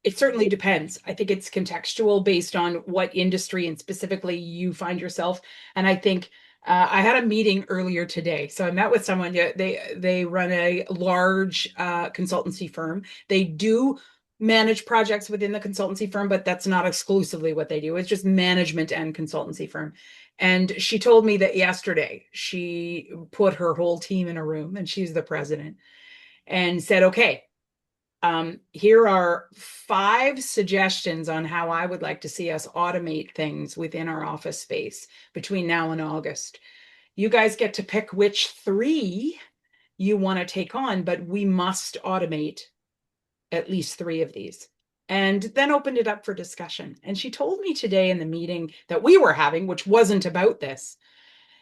it certainly depends. I think it's contextual based on what industry and specifically you find yourself. And I think I had a meeting earlier today. So I met with someone. They run a large consultancy firm. They do manage projects within the consultancy firm, but that's not exclusively what they do. It's just management and consultancy firm. And she told me that yesterday she put her whole team in a room, and she's the president, and said, okay, here are 5 suggestions on how I would like to see us automate things within our office space between now and August. You guys get to pick which 3 you want to take on, but we must automate at least 3 of these. And then opened it up for discussion. And she told me today in the meeting that we were having, which wasn't about this,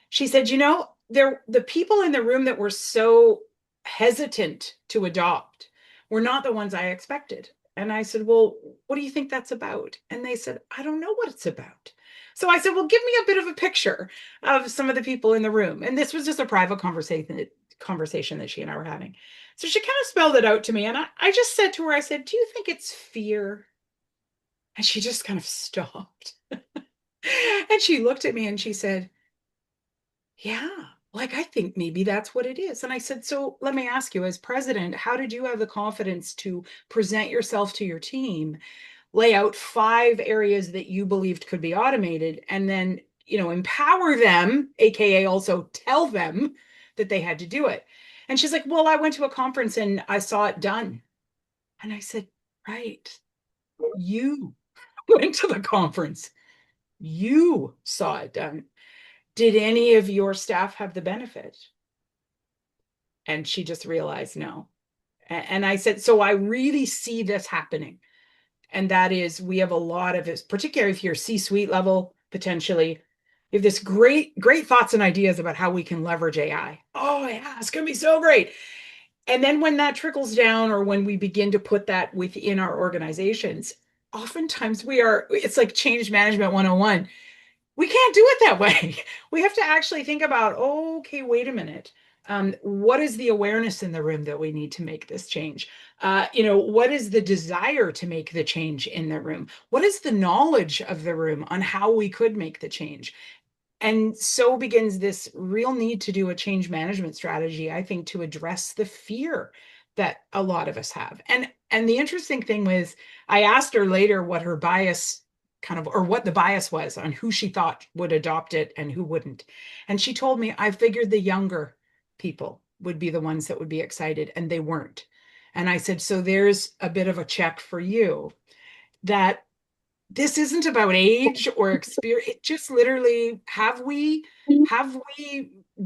she said, the people in the room that were so hesitant to adopt were not the ones I expected. And I said, well, what do you think that's about? And they said, I don't know what it's about. So I said, well, give me a bit of a picture of some of the people in the room. And this was just a private conversation that she and I were having. So she kind of spelled it out to me. And I just said to her, I said, do you think it's fear? And she just kind of stopped. And she looked at me and she said, yeah, like I think maybe that's what it is. And I said, so let me ask you, as president, how did you have the confidence to present yourself to your team, lay out 5 areas that you believed could be automated, and then, empower them, AKA also tell them that they had to do it? And she's like, well, I went to a conference and I saw it done. And I said, right, you went to the conference, you saw it done. Did any of your staff have the benefit? And she just realized no. And I said, so I really see this happening. And that is, we have a lot of it, particularly if you're C-suite level, potentially, you have this great thoughts and ideas about how we can leverage AI. Oh yeah, it's going to be so great. And then when that trickles down, or when we begin to put that within our organizations, oftentimes it's like change management 101. We can't do it that way. We have to actually think about, oh, okay, wait a minute. What is the awareness in the room that we need to make this change? What is the desire to make the change in the room? What is the knowledge of the room on how we could make the change? And so begins this real need to do a change management strategy, I think, to address the fear that a lot of us have. And the interesting thing was, I asked her later what her bias or what the bias was on who she thought would adopt it and who wouldn't. And she told me, I figured the younger people would be the ones that would be excited, and they weren't. And I said, so there's a bit of a check for you, that this isn't about age or experience. It just literally, have we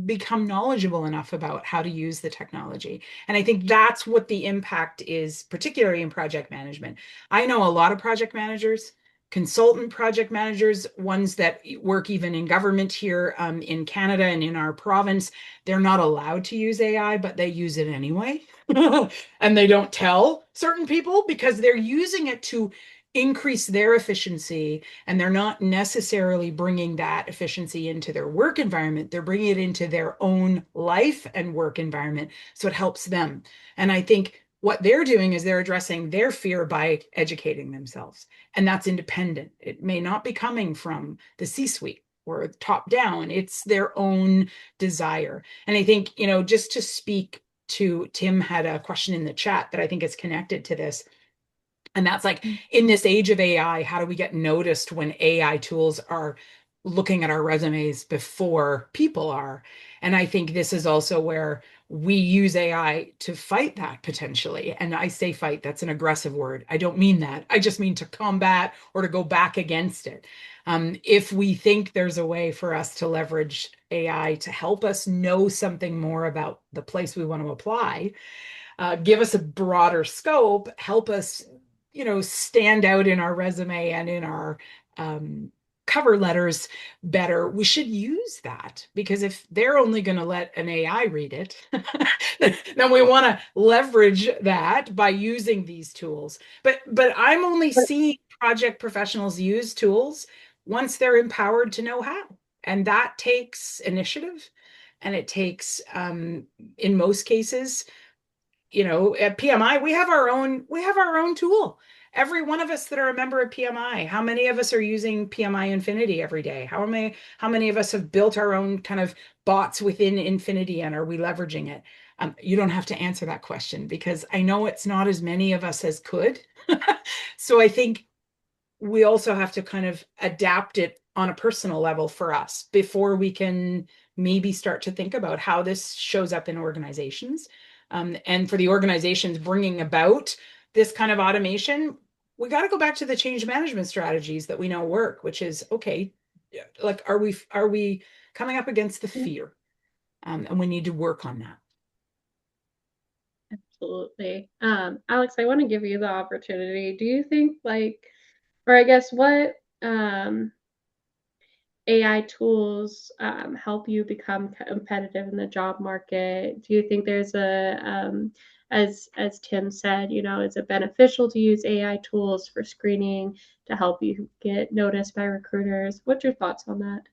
become knowledgeable enough about how to use the technology? And I think that's what the impact is, particularly in project management. I know a lot of project managers, consultant project managers, ones that work even in government here in Canada and in our province. They're not allowed to use AI, but they use it anyway. And they don't tell certain people because they're using it to increase their efficiency, and they're not necessarily bringing that efficiency into their work environment. They're bringing it into their own life and work environment, so it helps them. And I think what they're doing is they're addressing their fear by educating themselves, and that's independent. It may not be coming from the C-suite or top down. It's their own desire. And I think, just to speak to, Tim had a question in the chat that I think is connected to this. And that's like, in this age of AI, how do we get noticed when AI tools are looking at our resumes before people are? And I think this is also where we use AI to fight that, potentially. And I say fight, that's an aggressive word. I don't mean that. I just mean to combat or to go back against it. If we think there's a way for us to leverage AI to help us know something more about the place we want to apply, give us a broader scope, help us stand out in our resume and in our cover letters better, we should use that. Because if they're only going to let an AI read it, then we want to leverage that by using these tools. But I'm only seeing project professionals use tools once they're empowered to know how. And that takes initiative, and it takes, in most cases, at PMI, we have our own tool. Every one of us that are a member of PMI, how many of us are using PMI Infinity every day? How many of us have built our own kind of bots within Infinity, and are we leveraging it? You don't have to answer that question, because I know it's not as many of us as could. So I think we also have to kind of adapt it on a personal level for us before we can maybe start to think about how this shows up in organizations. And for the organizations bringing about this kind of automation, we got to go back to the change management strategies that we know work, which is, okay, like, are we coming up against the fear? And we need to work on that. Absolutely. Alex, I want to give you the opportunity. Do you think, or I guess, what AI tools help you become competitive in the job market? Do you think there's as Tim said, is it beneficial to use AI tools for screening to help you get noticed by recruiters? What's your thoughts on that?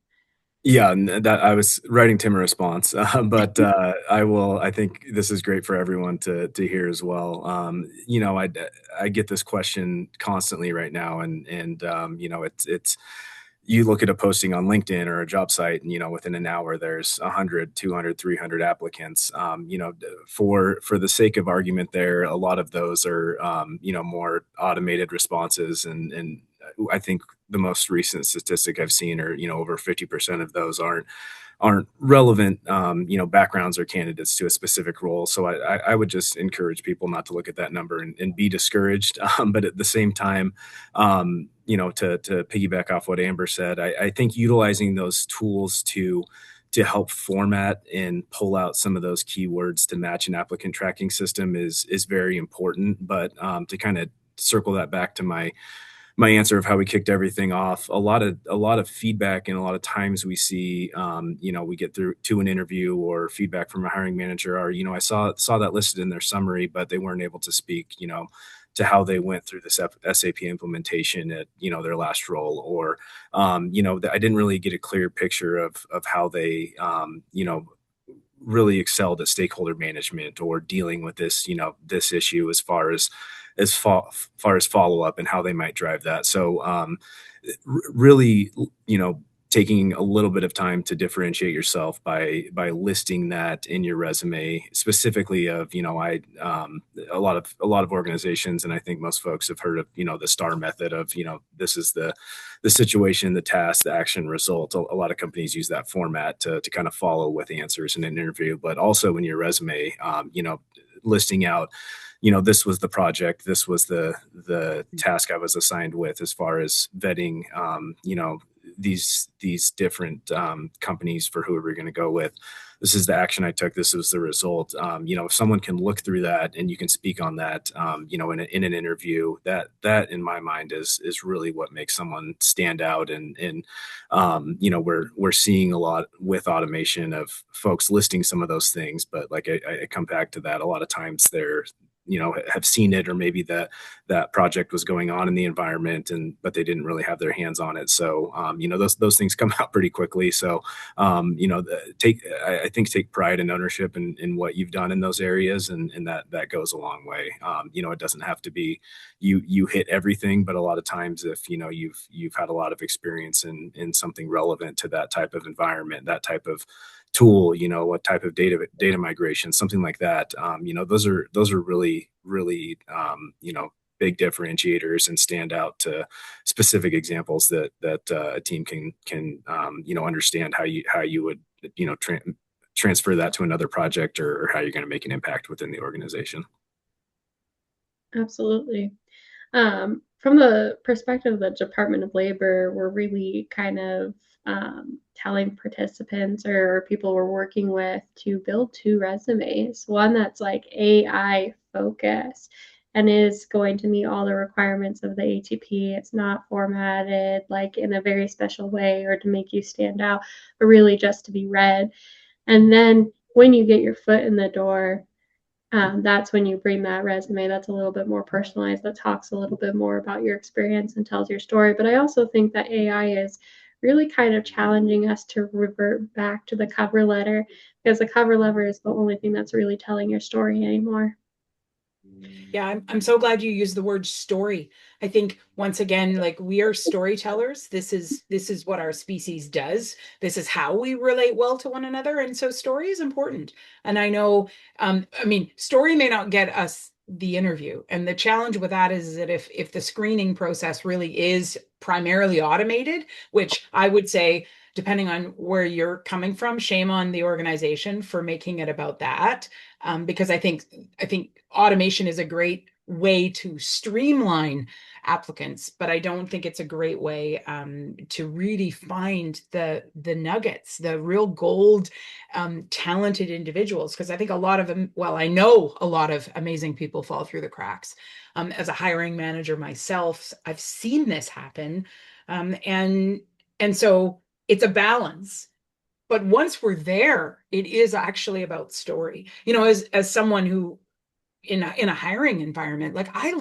Yeah, and that I was writing Tim a response, but I think this is great for everyone to hear as well. I get this question constantly right now, and it's you look at a posting on LinkedIn or a job site, and within an hour there's 100, 200, 300 applicants. For the sake of argument, there, a lot of those are more automated responses, and I think the most recent statistic I've seen are over 50% of those aren't relevant backgrounds or candidates to a specific role. So I would just encourage people not to look at that number and be discouraged. But at the same time, to piggyback off what Amber said, I think utilizing those tools to help format and pull out some of those keywords to match an applicant tracking system is very important. But to kind of circle that back to my answer of how we kicked everything off, a lot of feedback, and a lot of times we see, we get through to an interview or feedback from a hiring manager, or, I saw that listed in their summary, but they weren't able to speak, to how they went through this SAP implementation at, their last role, or, I didn't really get a clear picture of how they, really excelled at stakeholder management or dealing with this, this issue as far as follow up and how they might drive that. So really, taking a little bit of time to differentiate yourself by listing that in your resume, specifically of, a lot of organizations, and I think most folks have heard of, the STAR method of, this is the situation, the task, the action, result. A lot of companies use that format to kind of follow with answers in an interview, but also in your resume, listing out, this was the project, this was the task I was assigned with, as far as vetting, these different companies for who we're going to go with. This is the action I took. This was the result. If someone can look through that and you can speak on that, in an interview, that in my mind is really what makes someone stand out. And we're seeing a lot with automation of folks listing some of those things, but like I come back to that, a lot of times they're have seen it, or maybe that project was going on in the environment, but they didn't really have their hands on it. So, those things come out pretty quickly. So, I think take pride and ownership in what you've done in those areas, and that goes a long way. It doesn't have to be you hit everything, but a lot of times if you've had a lot of experience in something relevant to that type of environment, that type of tool, what type of data migration, something like that. Those are really, really, big differentiators and stand out to specific examples that a team can understand how you would, transfer that to another project, or how you're going to make an impact within the organization. Absolutely. From the perspective of the Department of Labor, we're really kind of telling participants or people we're working with to build 2 resumes. One that's like AI focused and is going to meet all the requirements of the ATP. It's not formatted like in a very special way or to make you stand out, but really just to be read. And then when you get your foot in the door, that's when you bring that resume that's a little bit more personalized, that talks a little bit more about your experience and tells your story. But I also think that AI is really kind of challenging us to revert back to the cover letter, because the cover letter is the only thing that's really telling your story anymore. Yeah, I'm so glad you used the word story. I think once again, like, we are storytellers. This is what our species does. This is how we relate well to one another. And so story is important. And I know, story may not get us the interview. And the challenge with that is that if the screening process really is primarily automated, which I would say, depending on where you're coming from, shame on the organization for making it about that. Because I think automation is a great way to streamline applicants, but I don't think it's a great way to really find the nuggets, the real gold, talented individuals. Because I think a lot of them, well, I know a lot of amazing people fall through the cracks. As a hiring manager myself, I've seen this happen, and so it's a balance. But once we're there, it is actually about story. As someone who in a hiring environment, like, I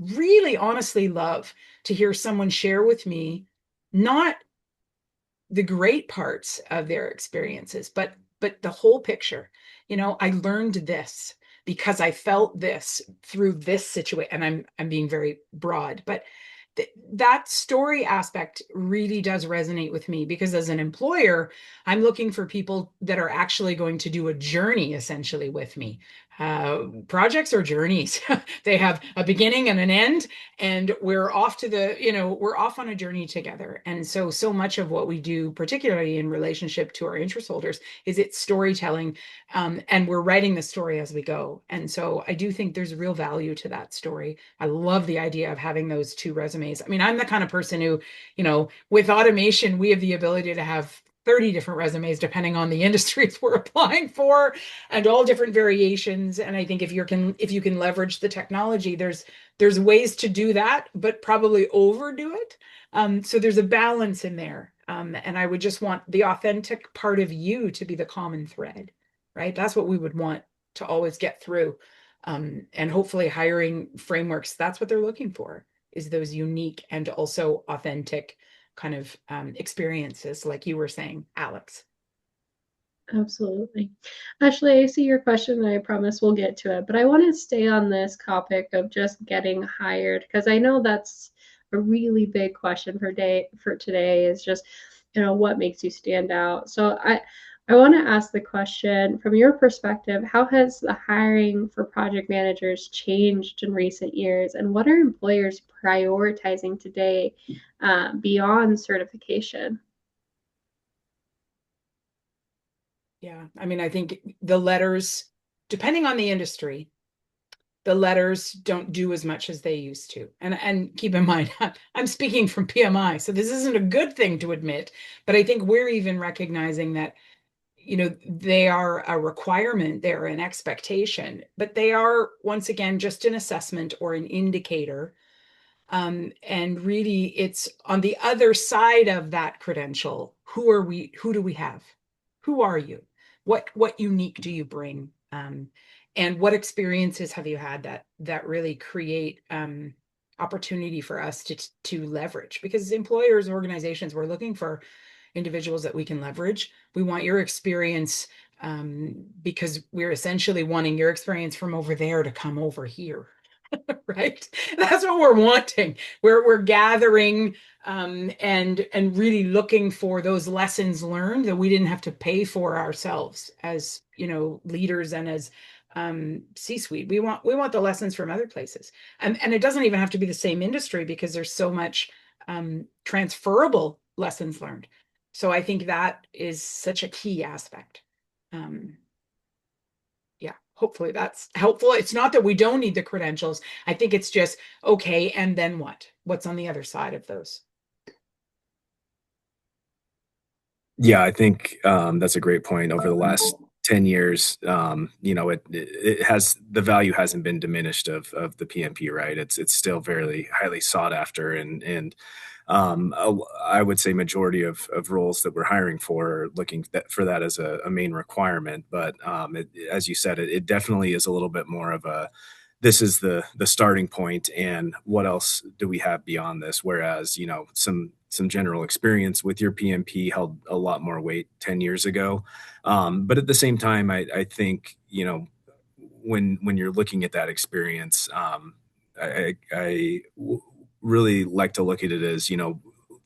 really honestly love to hear someone share with me not the great parts of their experiences, but the whole picture. I learned this because I felt this through this situation, and I'm being very broad, but that story aspect really does resonate with me, because as an employer, I'm looking for people that are actually going to do a journey essentially with me. Projects are journeys. They have a beginning and an end, and we're off we're off on a journey together. And so much of what we do, particularly in relationship to our interest holders, is it's storytelling, and we're writing the story as we go. And so I do think there's real value to that story. I love the idea of having those 2 resumes. I'm the kind of person who, with automation, we have the ability to have 30 different resumes depending on the industries we're applying for, and all different variations. And I think if you can leverage the technology, there's ways to do that, but probably overdo it. So there's a balance in there. And I would just want the authentic part of you to be the common thread, right? That's what we would want to always get through. And hopefully hiring frameworks, that's what they're looking for, is those unique and also authentic kind of experiences, like you were saying, Alex. Absolutely. Ashley, I see your question, and I promise we'll get to it, but I want to stay on this topic of just getting hired, because I know that's a really big question for today is just, what makes you stand out. So I want to ask the question from your perspective, how has the hiring for project managers changed in recent years, and what are employers prioritizing today beyond certification? Yeah, I mean, I think the letters, depending on the industry, the letters don't do as much as they used to. And keep in mind, I'm speaking from PMI, so this isn't a good thing to admit, but I think we're even recognizing that, they are a requirement, they're an expectation, but they are, once again, just an assessment or an indicator. And really, it's on the other side of that credential. Who are we? Who do we have? Who are you? What unique do you bring? And what experiences have you had that really create opportunity for us to leverage? Because employers, organizations, we're looking for individuals that we can leverage. We want your experience because we're essentially wanting your experience from over there to come over here. Right? That's what we're wanting. We're gathering and really looking for those lessons learned that we didn't have to pay for ourselves as, leaders and as C-suite. We want the lessons from other places. And it doesn't even have to be the same industry, because there's so much transferable lessons learned. So I think that is such a key aspect. Yeah, hopefully that's helpful. It's not that we don't need the credentials. I think it's just, okay, and then what? What's on the other side of those? Yeah, I think that's a great point. Over the last 10 years, it has, the value hasn't been diminished of the PMP, right? It's still very highly sought after, and I would say majority of roles that we're hiring for are looking for that as a main requirement. But as you said, it definitely is a little bit more of a, this is the starting point, and what else do we have beyond this? Whereas, some general experience with your PMP held a lot more weight 10 years ago. But at the same time, I think, when you're looking at that experience, I really like to look at it as,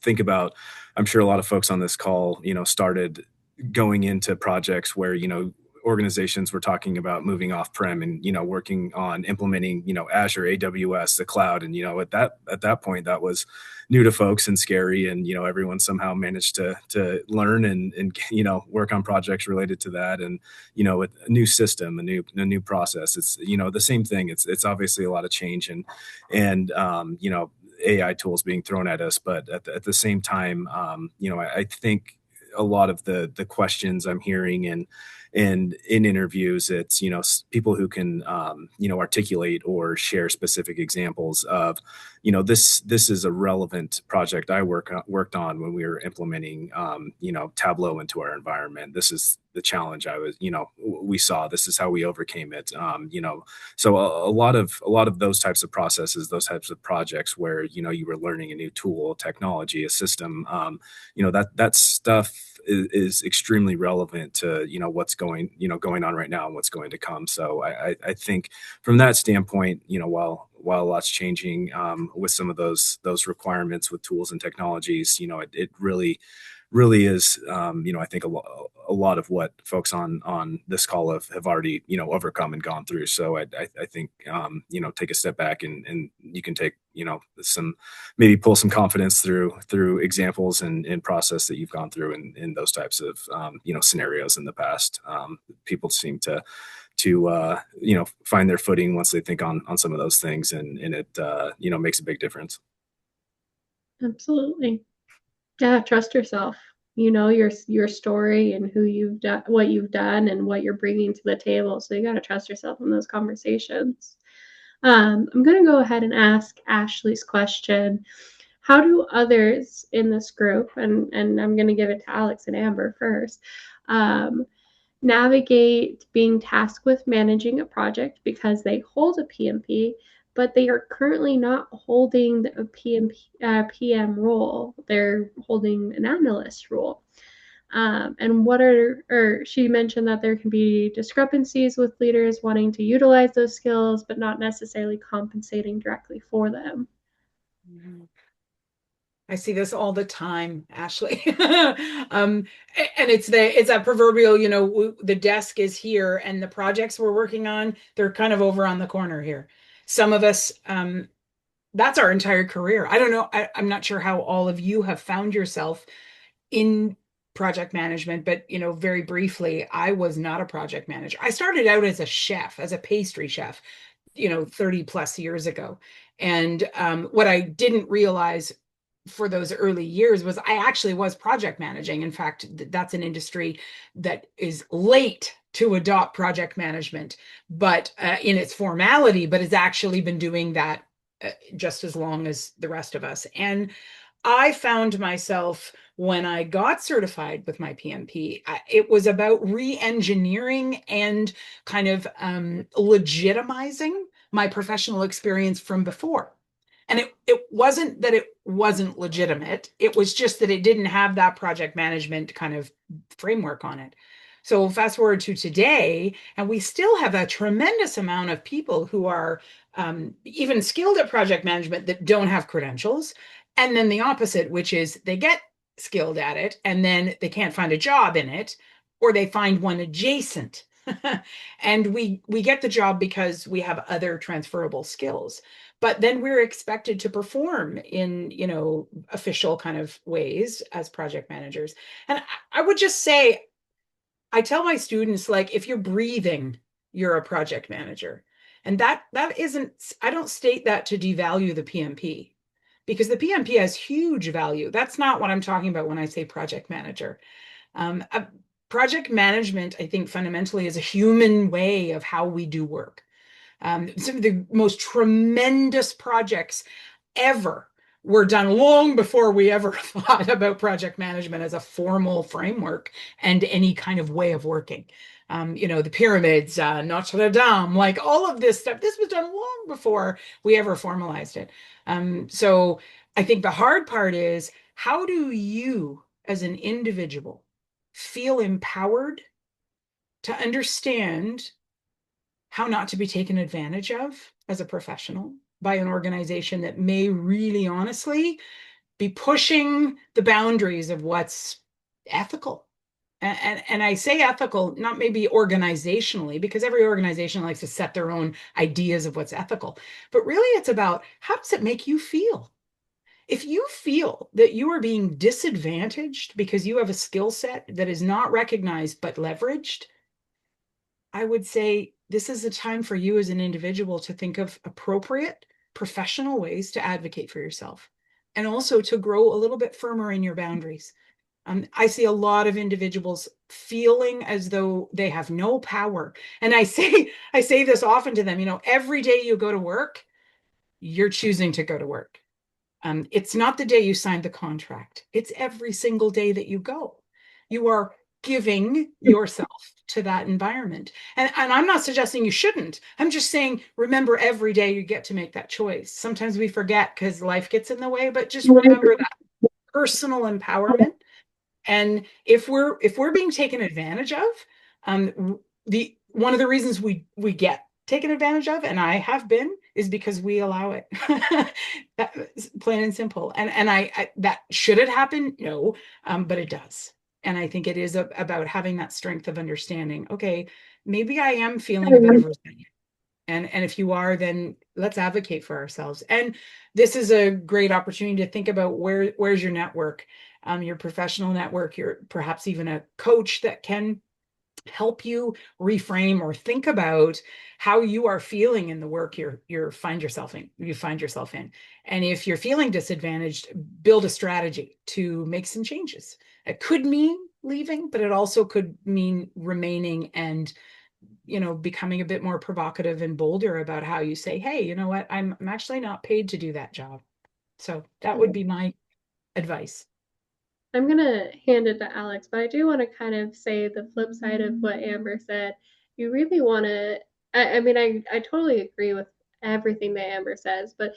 think about, I'm sure a lot of folks on this call, started going into projects where, organizations were talking about moving off-prem and, working on implementing, Azure, AWS, the cloud. And, at that point, that was new to folks and scary. And, everyone somehow managed to learn and, work on projects related to that. And, with a new system, a new process, it's, the same thing. It's obviously a lot of change and AI tools being thrown at us. But at the same time, I think a lot of the questions I'm hearing and in interviews, it's, people who can, articulate or share specific examples of, this is a relevant project I worked on when we were implementing, Tableau into our environment. This is the challenge we saw. This is how we overcame it. So a lot of those types of processes, those types of projects where, you were learning a new tool, technology, a system, that stuff is extremely relevant to, what's going on right now and what's going to come. So I think from that standpoint, while a lot's changing with some of those requirements with tools and technologies, it really is, I think a lot of what folks on this call have already, overcome and gone through. So I think, take a step back and you can take, maybe pull some confidence through examples and process that you've gone through in those types of, scenarios in the past. People seem to find their footing once they think on some of those things, and it, makes a big difference. Absolutely. Yeah, trust yourself. your story and who you've done, what you've done, and what you're bringing to the table. So you got to trust yourself in those conversations. I'm going to go ahead and ask Ashley's question. How do others in this group, and I'm going to give it to Alex and Amber first, navigate being tasked with managing a project because they hold a PMP, but they are currently not holding a PM role. They're holding an analyst role. And she mentioned that there can be discrepancies with leaders wanting to utilize those skills, but not necessarily compensating directly for them. I see this all the time, Ashley. And it's that proverbial, the desk is here and the projects we're working on, they're kind of over on the corner here. Some of us, that's our entire career. I don't know. I'm not sure how all of you have found yourself in project management, but very briefly, I was not a project manager. I started out as a chef, as a pastry chef, 30 plus years ago. And what I didn't realize for those early years was I actually was project managing. In fact, that's an industry that is late to adopt project management, but in its formality, but has actually been doing that just as long as the rest of us. And I found myself, when I got certified with my PMP, it was about re-engineering and kind of legitimizing my professional experience from before. And it wasn't that it wasn't legitimate. It was just that it didn't have that project management kind of framework on it. So fast forward to today, and we still have a tremendous amount of people who are even skilled at project management that don't have credentials. And then the opposite, which is they get skilled at it and then they can't find a job in it, or they find one adjacent. And we get the job because we have other transferable skills. But then we're expected to perform in, official kind of ways as project managers. And I would just say, I tell my students, like, if you're breathing, you're a project manager. And that isn't, I don't state that to devalue the PMP, because the PMP has huge value. That's not what I'm talking about when I say project manager. Project management, I think, fundamentally is a human way of how we do work. Some of the most tremendous projects ever were done long before we ever thought about project management as a formal framework and any kind of way of working. The pyramids, Notre Dame, like all of this stuff, this was done long before we ever formalized it. So I think the hard part is, how do you as an individual feel empowered to understand how not to be taken advantage of as a professional by an organization that may really honestly be pushing the boundaries of what's ethical. And I say ethical, not maybe organizationally, because every organization likes to set their own ideas of what's ethical, but really it's about, how does it make you feel? If you feel that you are being disadvantaged because you have a skill set that is not recognized but leveraged, I would say this is a time for you as an individual to think of appropriate professional ways to advocate for yourself, and also to grow a little bit firmer in your boundaries. I see a lot of individuals feeling as though they have no power. And I say this often to them, every day you go to work, you're choosing to go to work. It's not the day you signed the contract. It's every single day that you go. You are giving yourself to that environment. And I'm not suggesting you shouldn't. I'm just saying, remember, every day you get to make that choice. Sometimes we forget because life gets in the way, but just remember that personal empowerment. And if we're being taken advantage of, one of the reasons we get taken advantage of, and I have been, is because we allow it. Plain and simple. And I that, should it happen? No, but it does. And I think it is about having that strength of understanding. Okay, maybe I am feeling a bit of resentment. And if you are, then let's advocate for ourselves. And this is a great opportunity to think about where's your network, your professional network, your perhaps even a coach that can help you reframe or think about how you are feeling in the work you find yourself in. And if you're feeling disadvantaged, build a strategy to make some changes. It could mean leaving, but it also could mean remaining and becoming a bit more provocative and bolder about how you say, hey, you know what, I'm actually not paid to do that job. So that would be my advice. I'm going to hand it to Alex, but I do want to kind of say the flip side of what Amber said. You really want to, I mean, I totally agree with everything that Amber says, but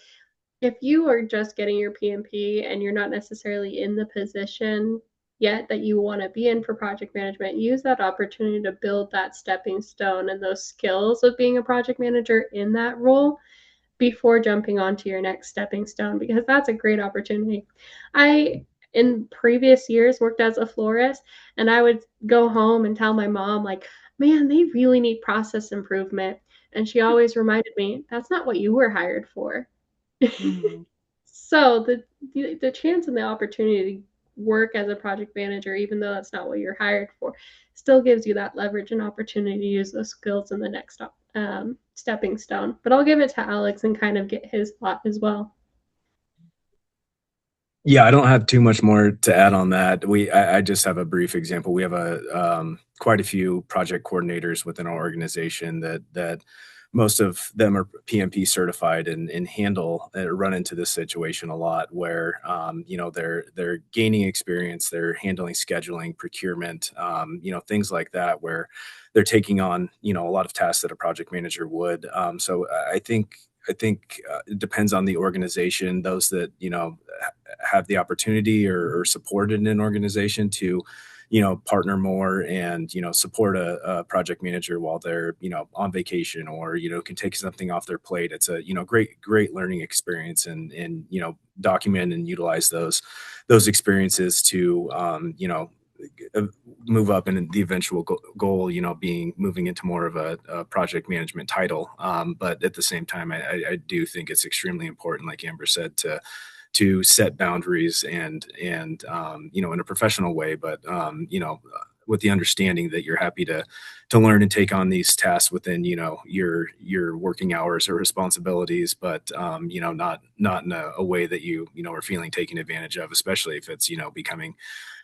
if you are just getting your PMP and you're not necessarily in the position yet that you want to be in for project management, use that opportunity to build that stepping stone and those skills of being a project manager in that role before jumping onto your next stepping stone, because that's a great opportunity. I, in previous years, worked as a florist, and I would go home and tell my mom, like, man, they really need process improvement. And she always reminded me, that's not what you were hired for. Mm-hmm. So the chance and the opportunity to work as a project manager, even though that's not what you're hired for, still gives you that leverage and opportunity to use those skills in the next stepping stone. But I'll give it to Alex and kind of get his thought as well. Yeah, I don't have too much more to add on that. I just have a brief example. We have quite a few project coordinators within our organization that most of them are PMP certified and handle run into this situation a lot where they're gaining experience, they're handling scheduling, procurement, things like that, where they're taking on a lot of tasks that a project manager would. So I think it depends on the organization. Those that have the opportunity or support in an organization to partner more and support a project manager while they're on vacation or can take something off their plate. It's a great learning experience, and document and utilize those experiences to move up in the eventual goal, being moving into more of a project management title. But at the same time, I do think it's extremely important, like Amber said, to set boundaries and in a professional way, but with the understanding that you're happy to learn and take on these tasks within your working hours or responsibilities, but not in a way that you are feeling taken advantage of, especially if it's becoming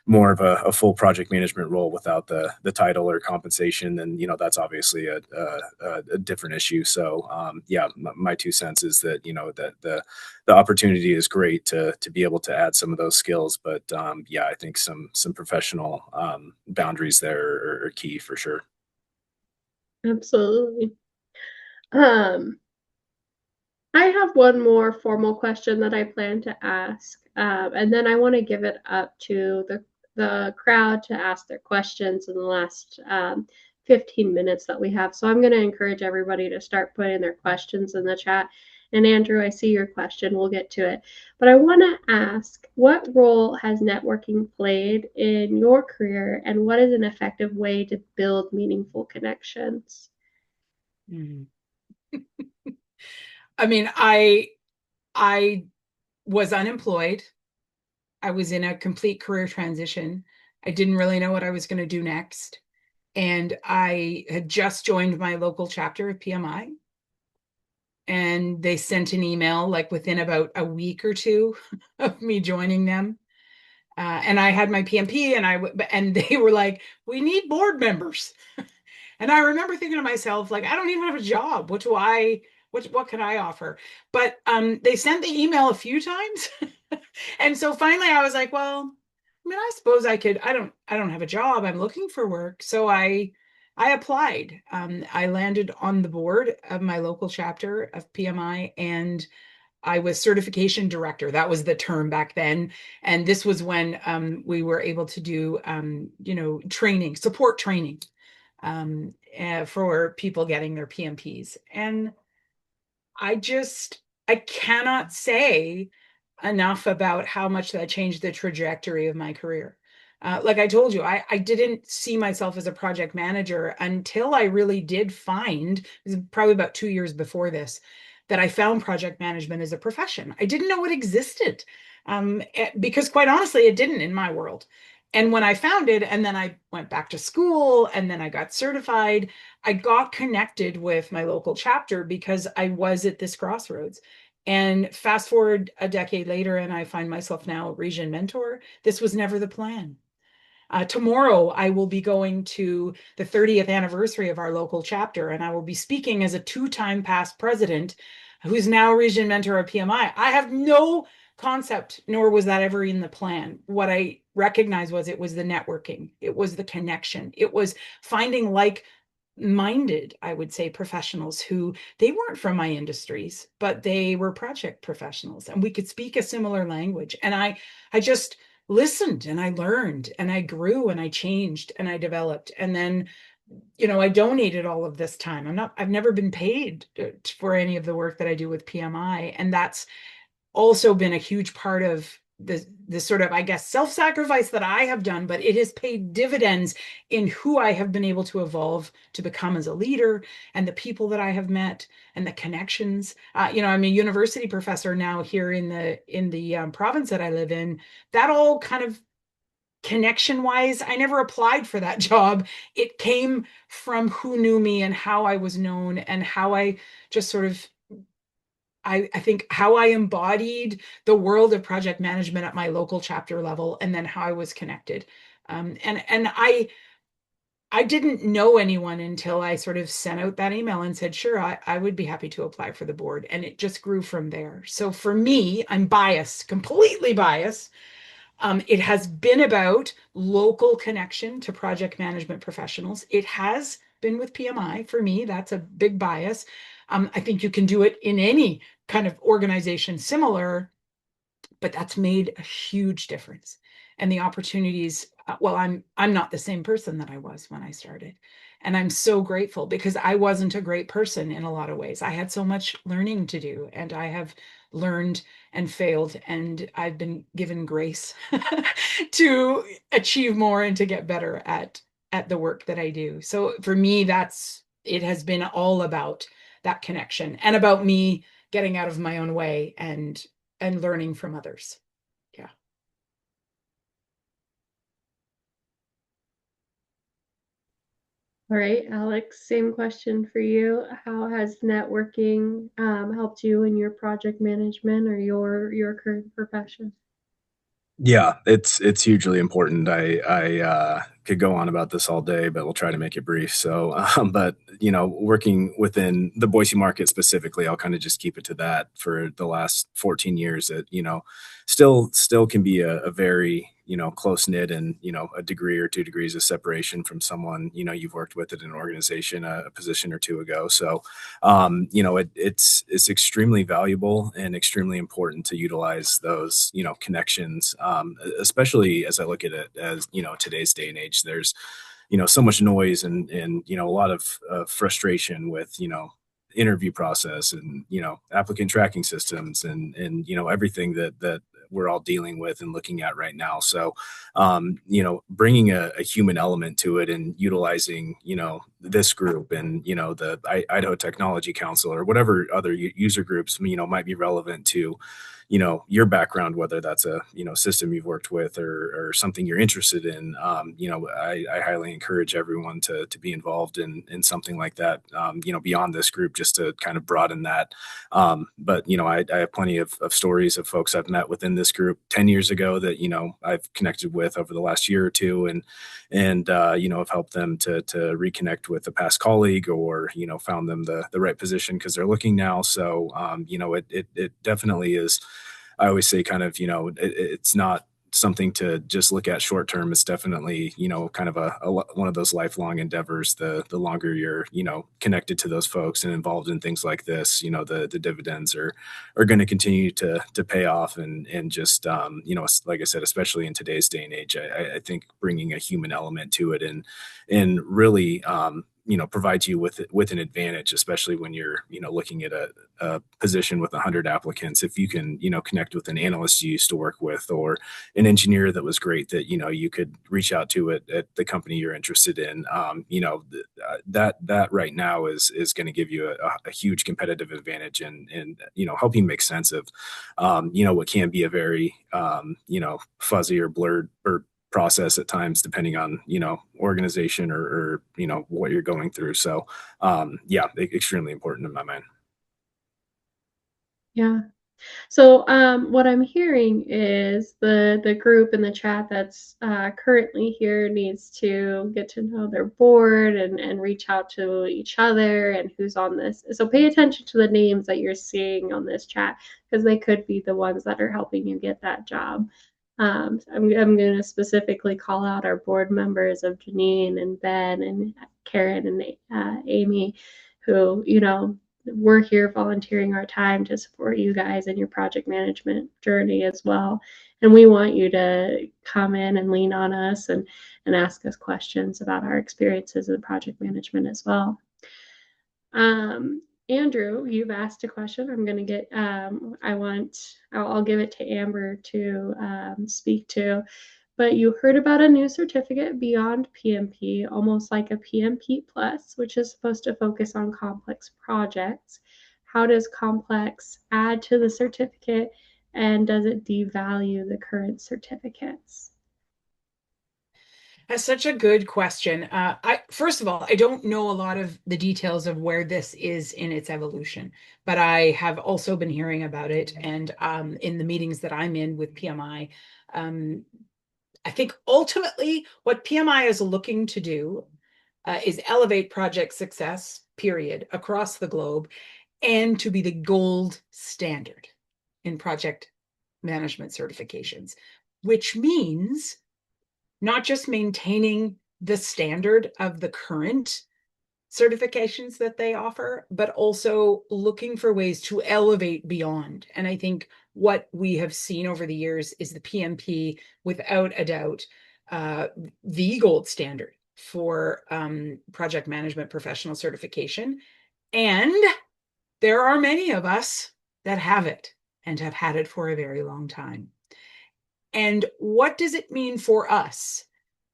more of a full project management role without the title or compensation, then that's obviously a different issue. So my 2 cents is that that the opportunity is great to be able to add some of those skills, but I think some professional boundaries there are key for sure. Absolutely. I have one more formal question that I plan to ask, and then I want to give it up to the crowd to ask their questions in the last 15 minutes that we have. So I'm going to encourage everybody to start putting their questions in the chat. And Andrew, I see your question. We'll get to it. But I want to ask, what role has networking played in your career, and what is an effective way to build meaningful connections? Mm-hmm. I mean, I was unemployed. I was in a complete career transition. I didn't really know what I was going to do next. And I had just joined my local chapter of PMI. And they sent an email like within about a week or two of me joining them. And I had my PMP, and they were like, we need board members. And I remember thinking to myself, like, I don't even have a job. What can I offer? But they sent the email a few times. And so finally I was like, well, I mean, I suppose I could. I don't have a job. I'm looking for work. So I applied. I landed on the board of my local chapter of PMI, and I was certification director. That was the term back then. And this was when we were able to do, training, support training for people getting their PMPs. And I cannot say enough about how much that changed the trajectory of my career. Like I told you, I didn't see myself as a project manager until I really did find, it was probably about 2 years before this, that I found project management as a profession. I didn't know it existed because quite honestly, it didn't in my world. And when I found it, and then I went back to school, and then I got certified, I got connected with my local chapter because I was at this crossroads. And fast forward a decade later, and I find myself now a region mentor. This was never the plan. Tomorrow, I will be going to the 30th anniversary of our local chapter, and I will be speaking as a two-time past president who's now region mentor of PMI. I have no concept, nor was that ever in the plan. What I recognized was it was the networking, it was the connection, it was finding like-minded, I would say, professionals who they weren't from my industries, but they were project professionals, and we could speak a similar language. And I just listened and I learned and I grew and I changed and I developed. And then, I donated all of this time. I've never been paid for any of the work that I do with PMI. And that's also been a huge part of this sort of, I guess, self-sacrifice that I have done, but it has paid dividends in who I have been able to evolve to become as a leader, and the people that I have met and the connections. I'm a university professor now here in the province that I live in. That all kind of connection wise, I never applied for that job. It came from who knew me and how I was known and how I just sort of I think how I embodied the world of project management at my local chapter level, and then how I was connected. And I didn't know anyone until I sort of sent out that email and said, sure, I would be happy to apply for the board. And it just grew from there. So for me, I'm biased, completely biased. It has been about local connection to project management professionals. It has been with PMI. For me, that's a big bias. I think you can do it in any kind of organization similar, but that's made a huge difference. And the opportunities, well, I'm not the same person that I was when I started. And I'm so grateful because I wasn't a great person in a lot of ways. I had so much learning to do, and I have learned and failed, and I've been given grace to achieve more and to get better at the work that I do. So for me, it has been all about that connection and about me getting out of my own way and learning from others. Yeah. All right, Alex, same question for you. How has networking helped you in your project management or your current profession? Yeah, it's hugely important. I could go on about this all day, but we'll try to make it brief. So, but working within the Boise market specifically, I'll kind of just keep it to that. For the last 14 years, that still can be a very close knit, and a degree or 2 degrees of separation from someone you've worked with at an organization a position or two ago. So, it's extremely valuable and extremely important to utilize those connections, especially as I look at it as today's day and age. There's so much noise and a lot of frustration with interview process and applicant tracking systems and everything that we're all dealing with and looking at right now. So bringing a human element to it and utilizing this group and the Idaho Technology Council or whatever other user groups might be relevant to your background, whether that's a system you've worked with or something you're interested in. I highly encourage everyone to be involved in something like that, beyond this group, just to kind of broaden that. But I have plenty of stories of folks I've met within this group 10 years ago that I've connected with over the last year or two, and have helped them to reconnect with a past colleague, or found them the right position because they're looking now. So it definitely is. I always say kind of, it's not something to just look at short term. It's definitely, kind of one of those lifelong endeavors. The longer you're, connected to those folks and involved in things like this, the dividends are going to continue to pay off. And just, like I said, especially in today's day and age, I think bringing a human element to it and really, provides you with an advantage, especially when you're, looking at a position with 100 applicants. If you can, connect with an analyst you used to work with, or an engineer that was great that, you could reach out to at the company you're interested in, that right now is going to give you a huge competitive advantage and help you make sense of, what can be a very, fuzzy or blurred or process at times, depending on, organization or what you're going through. So yeah, extremely important in my mind. Yeah. So what I'm hearing is the group in the chat that's currently here needs to get to know their board and reach out to each other and who's on this. So pay attention to the names that you're seeing on this chat, because they could be the ones that are helping you get that job. I'm going to specifically call out our board members of Janine and Ben and Karen and Amy, who, we're here volunteering our time to support you guys in your project management journey as well. And we want you to come in and lean on us and ask us questions about our experiences in project management as well. Andrew, you've asked a question. I'm going to get, I'll give it to Amber to speak to. But you heard about a new certificate beyond PMP, almost like a PMP Plus, which is supposed to focus on complex projects. How does complex add to the certificate, and does it devalue the current certificates? That's such a good question. First of all, I don't know a lot of the details of where this is in its evolution, but I have also been hearing about it. And in the meetings that I'm in with PMI, I think ultimately what PMI is looking to do is elevate project success, period, across the globe, and to be the gold standard in project management certifications, which means not just maintaining the standard of the current certifications that they offer, but also looking for ways to elevate beyond. And I think what we have seen over the years is the PMP, without a doubt, the gold standard for project management professional certification. And there are many of us that have it and have had it for a very long time. And what does it mean for us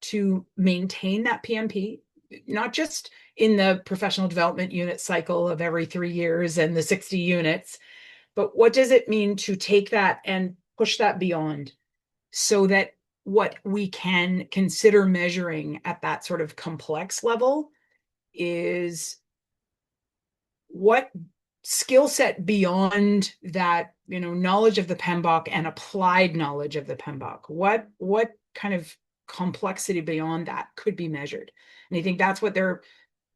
to maintain that PMP, not just in the professional development unit cycle of every 3 years and the 60 units, but what does it mean to take that and push that beyond, so that what we can consider measuring at that sort of complex level is what skill set beyond that, knowledge of the PMBOK and applied knowledge of the PMBOK, what kind of complexity beyond that could be measured. And I think that's what they're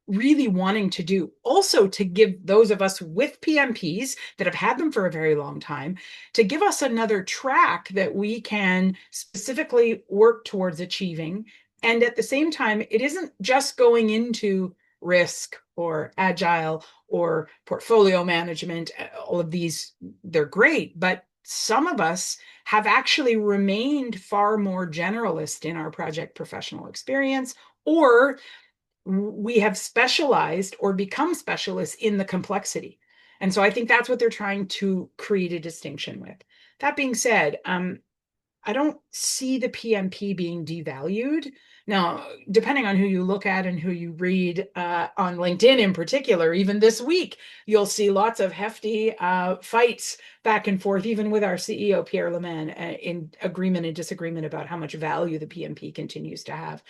really wanting to do. Also, to give those of us with PMPs that have had them for a very long time, to give us another track that we can specifically work towards achieving. And at the same time, it isn't just going into risk or agile or portfolio management. All of these, they're great, but some of us have actually remained far more generalist in our project professional experience, or we have specialized or become specialists in the complexity. And so I think that's what they're trying to create a distinction with. That being said, I don't see the PMP being devalued. Now, depending on who you look at and who you read on LinkedIn in particular, even this week, you'll see lots of hefty fights back and forth, even with our CEO, Pierre Lemaine, in agreement and disagreement about how much value the PMP continues to have.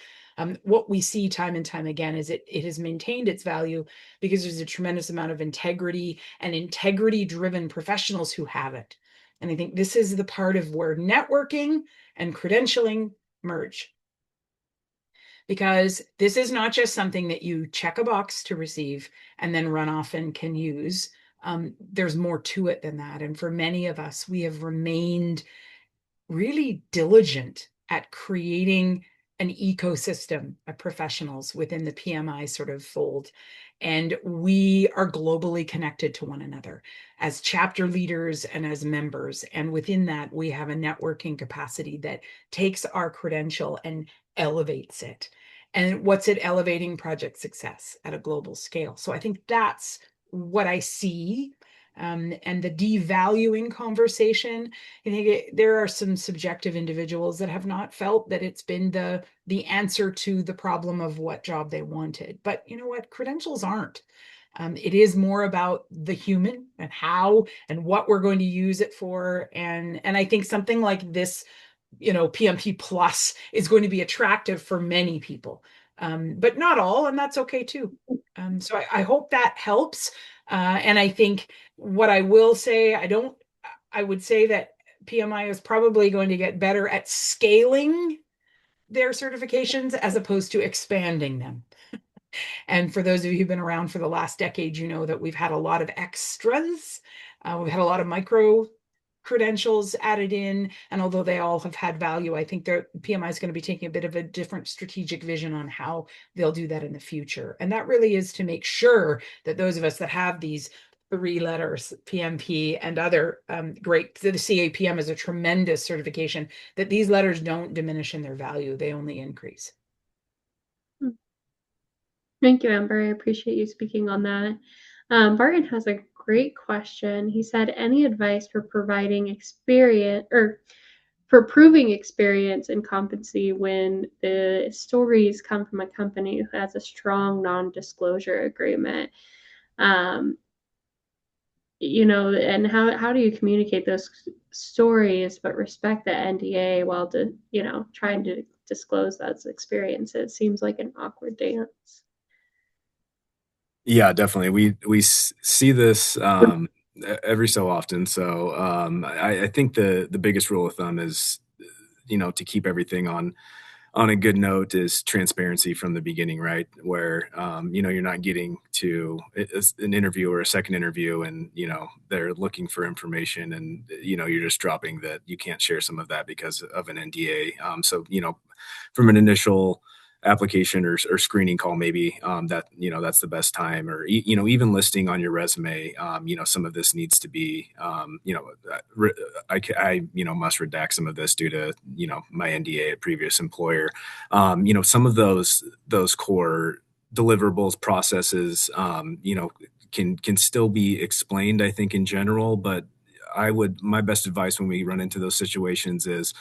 What we see time and time again is it has maintained its value because there's a tremendous amount of integrity and integrity-driven professionals who have it. And I think this is the part of where networking and credentialing merge. Because this is not just something that you check a box to receive and then run off and can use. There's more to it than that. And for many of us, we have remained really diligent at creating an ecosystem of professionals within the PMI sort of fold. And we are globally connected to one another as chapter leaders and as members. And within that, we have a networking capacity that takes our credential and elevates it. And what's it elevating? Project success at a global scale. So I think that's what I see. And the devaluing conversation, I think there are some subjective individuals that have not felt that it's been the answer to the problem of what job they wanted. But you know what? Credentials aren't. It is more about the human and how and what we're going to use it for. And I think something like this PMP plus is going to be attractive for many people, but not all, and that's okay too. So I hope that helps. And I think what I will say, I would say that PMI is probably going to get better at scaling their certifications as opposed to expanding them. And for those of you who've been around for the last decade, you know that we've had a lot of extras. We've had a lot of micro credentials added in, and although they all have had value, I think their PMI is going to be taking a bit of a different strategic vision on how they'll do that in the future. And that really is to make sure that those of us that have these 3 letters, PMP and other great, the CAPM is a tremendous certification, that these letters don't diminish in their value, they only increase. Thank you, Amber. I appreciate you speaking on that. Barton has a great question. He said, any advice for providing experience or for proving experience and competency when the stories come from a company who has a strong non-disclosure agreement? And how do you communicate those stories but respect the NDA while trying to disclose those experiences? Seems like an awkward dance. Yeah, definitely. We see this every so often. So I think the biggest rule of thumb is, to keep everything on a good note is transparency from the beginning, right? Where you're not getting to an interview or a second interview, and they're looking for information, and you're just dropping that you can't share some of that because of an NDA. So from an initial application or screening call, maybe that's the best time, or even listing on your resume, some of this needs to be I must redact some of this due to my NDA at previous employer. Some of those core deliverables, processes, can still be explained, I think, in general. But my best advice when we run into those situations is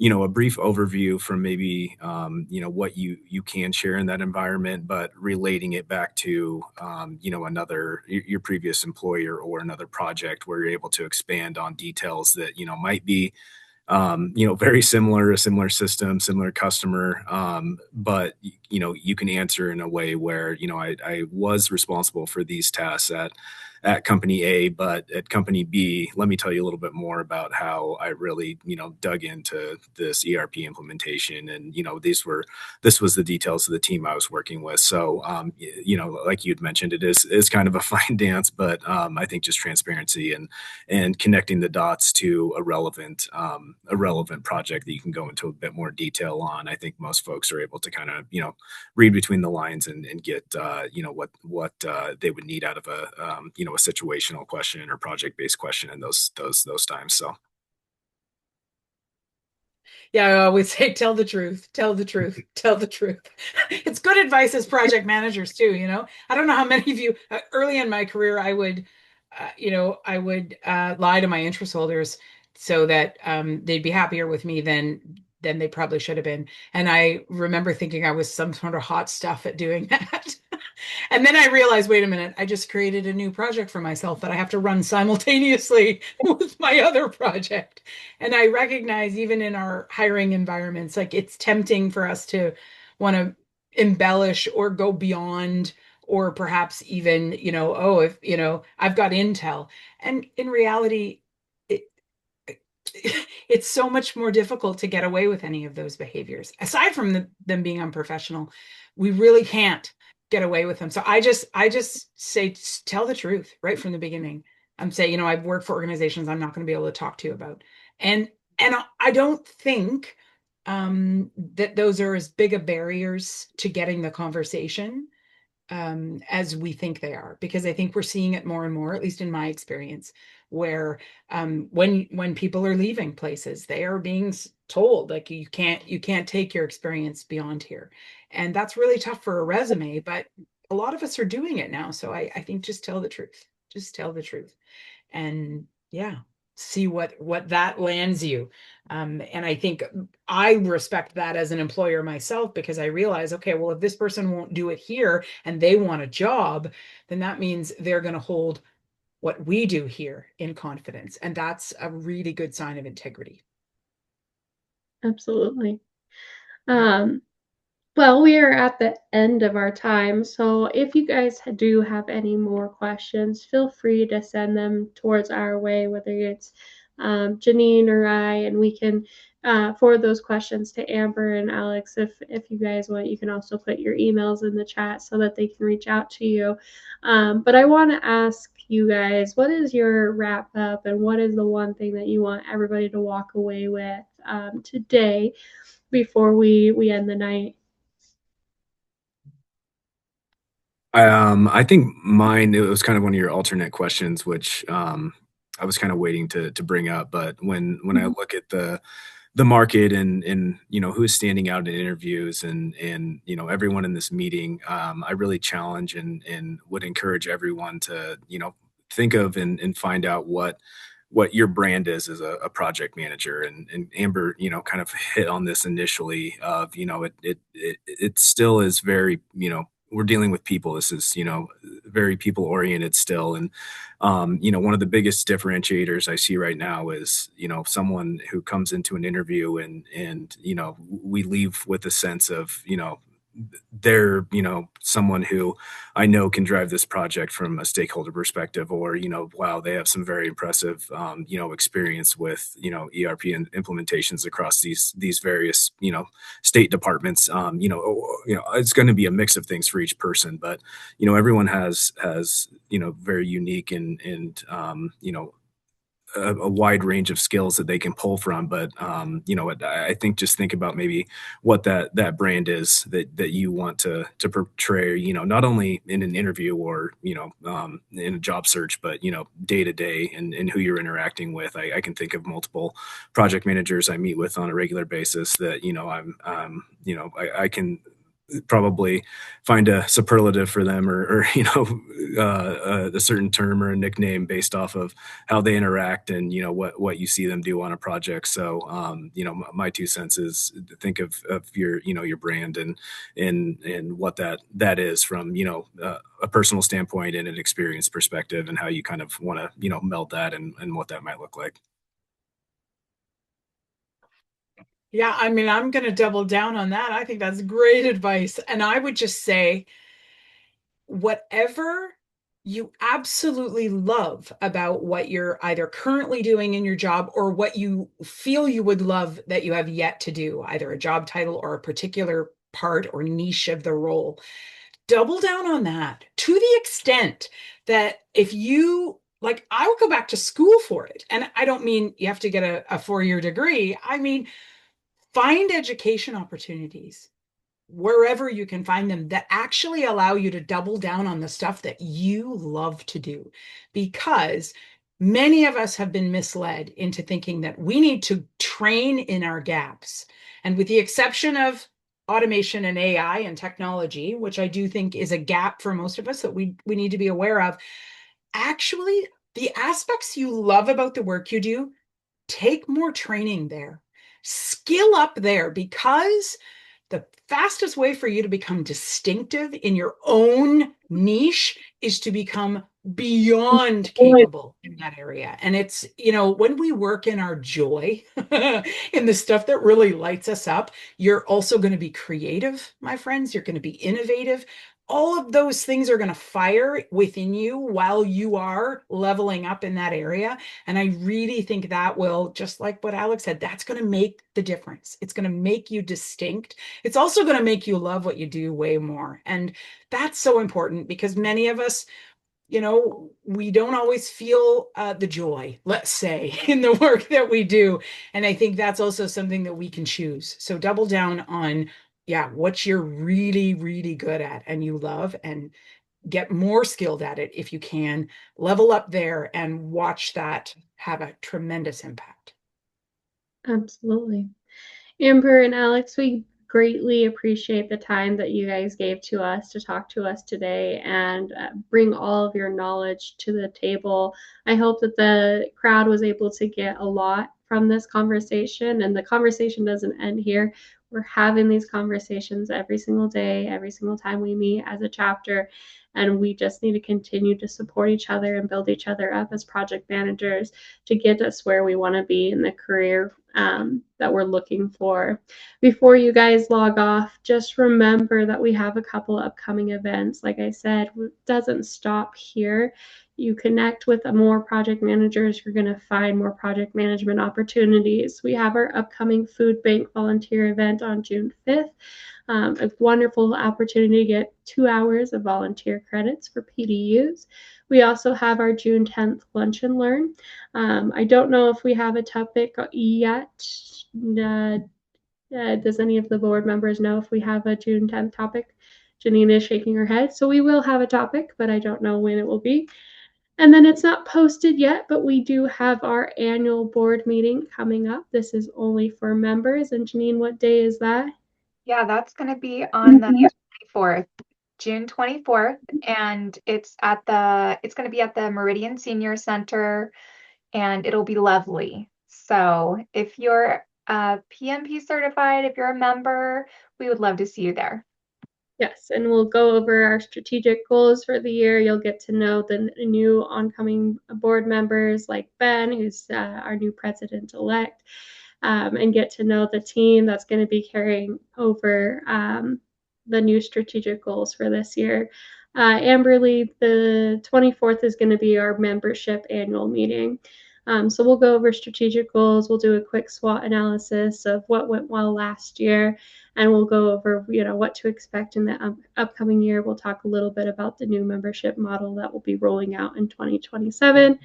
a brief overview from maybe what you can share in that environment, but relating it back to your previous employer or another project where you're able to expand on details that might be very similar, a similar system, similar customer, but you can answer in a way where I was responsible for these tasks at company A, but at company B, let me tell you a little bit more about how I really, dug into this ERP implementation. And, this was the details of the team I was working with. So, like you'd mentioned, it's kind of a fine dance, but I think just transparency and connecting the dots to a relevant project that you can go into a bit more detail on. I think most folks are able to kind of, read between the lines and get, what they would need out of a situational question or project-based question in those times. So yeah, I always say, tell the truth, tell the truth, tell the truth. It's good advice as project managers too. I don't know how many of you early in my career, I would lie to my interest holders so that they'd be happier with me than they probably should have been. And I remember thinking I was some sort of hot stuff at doing that. And then I realized, wait a minute, I just created a new project for myself that I have to run simultaneously with my other project. And I recognize even in our hiring environments, like it's tempting for us to want to embellish or go beyond, or perhaps even, if, I've got intel. And in reality, it's so much more difficult to get away with any of those behaviors. Aside from them being unprofessional, we really can't get away with them. So I just say, tell the truth right from the beginning. I'm saying, I've worked for organizations I'm not going to be able to talk to you about. And I don't think that those are as big of barriers to getting the conversation as we think they are, because I think we're seeing it more and more, at least in my experience, where when people are leaving places, they are being told like you can't take your experience beyond here, and that's really tough for a resume. But a lot of us are doing it now, so I think just tell the truth, and yeah, see what that lands you. And I think I respect that as an employer myself, because I realize, okay, well, if this person won't do it here and they want a job, then that means they're going to hold what we do here in confidence. And that's a really good sign of integrity. Absolutely. Well, we are at the end of our time, so if you guys do have any more questions, feel free to send them towards our way, whether it's Janine or I, and we can forward those questions to Amber and Alex. If you guys want, you can also put your emails in the chat so that they can reach out to you. But I want to ask you guys, what is your wrap up, and what is the one thing that you want everybody to walk away with today before we end the night? I think mine, it was kind of one of your alternate questions, which I was kind of waiting to bring up. But when I look at the market and who's standing out in interviews and everyone in this meeting, I really challenge and would encourage everyone to think of and find out what your brand is as a project manager. And Amber kind of hit on this initially of it still is very we're dealing with people. This is very people oriented still. And one of the biggest differentiators I see right now is someone who comes into an interview and we leave with a sense of they're someone who I know can drive this project from a stakeholder perspective, or wow, they have some very impressive experience with ERP and implementations across these various state departments. It's going to be a mix of things for each person, but everyone has very unique and a wide range of skills that they can pull from. But I think just think about maybe what that brand is that you want to portray, not only in an interview or in a job search, but day to day and who you're interacting with. I can think of multiple project managers I meet with on a regular basis that I can probably find a superlative for them or a certain term or a nickname based off of how they interact and what you see them do on a project. So my 2 cents is think of your brand and what that is from a personal standpoint and an experience perspective, and how you kind of want to meld that and what that might look like. Yeah, I mean, I'm going to double down on that. I think that's great advice. And I would just say, whatever you absolutely love about what you're either currently doing in your job or what you feel you would love that you have yet to do, either a job title or a particular part or niche of the role, double down on that to the extent that if you like, I would go back to school for it. And I don't mean you have to get a 4-year degree. I mean, find education opportunities wherever you can find them that actually allow you to double down on the stuff that you love to do. Because many of us have been misled into thinking that we need to train in our gaps. And with the exception of automation and AI and technology, which I do think is a gap for most of us that we need to be aware of, actually, the aspects you love about the work you do, take more training there. Skill up there, because the fastest way for you to become distinctive in your own niche is to become beyond capable in that area. And it's, when we work in our joy, in the stuff that really lights us up, you're also going to be creative, my friends. You're going to be innovative. All of those things are going to fire within you while you are leveling up in that area. And I really think that will, just like what Alex said, that's going to make the difference. It's going to make you distinct. It's also going to make you love what you do way more. And that's so important, because many of us, we don't always feel the joy, let's say, in the work that we do. And I think that's also something that we can choose. So double down on, what you're really, really good at and you love, and get more skilled at it if you can. Level up there and watch that have a tremendous impact. Absolutely. Amber and Alex, we greatly appreciate the time that you guys gave to us to talk to us today and bring all of your knowledge to the table. I hope that the crowd was able to get a lot from this conversation, and the conversation doesn't end here. We're having these conversations every single day, every single time we meet as a chapter. And we just need to continue to support each other and build each other up as project managers to get us where we want to be in the career that we're looking for. Before you guys log off, just remember that we have a couple upcoming events. Like I said, it doesn't stop here. You connect with more project managers, you're going to find more project management opportunities. We have our upcoming food bank volunteer event on June 5th. A wonderful opportunity to get 2 hours of volunteer credits for PDUs. We also have our June 10th Lunch and Learn. I don't know if we have a topic yet. Does any of the board members know if we have a June 10th topic? Janina is shaking her head. So we will have a topic, but I don't know when it will be. And then it's not posted yet, but we do have our annual board meeting coming up. This is only for members. And Janine, what day is that? Yeah, that's going to be on the 24th, June 24th, and it's going to be at the Meridian Senior Center, and it'll be lovely. So if you're PMP certified, if you're a member, we would love to see you there. Yes, and we'll go over our strategic goals for the year. You'll get to know the new oncoming board members like Ben, who's our new president-elect, and get to know the team that's going to be carrying over the new strategic goals for this year. Amberly, the 24th is going to be our membership annual meeting. So we'll go over strategic goals. We'll do a quick SWOT analysis of what went well last year, and we'll go over, what to expect in the upcoming year. We'll talk a little bit about the new membership model that will be rolling out in 2027.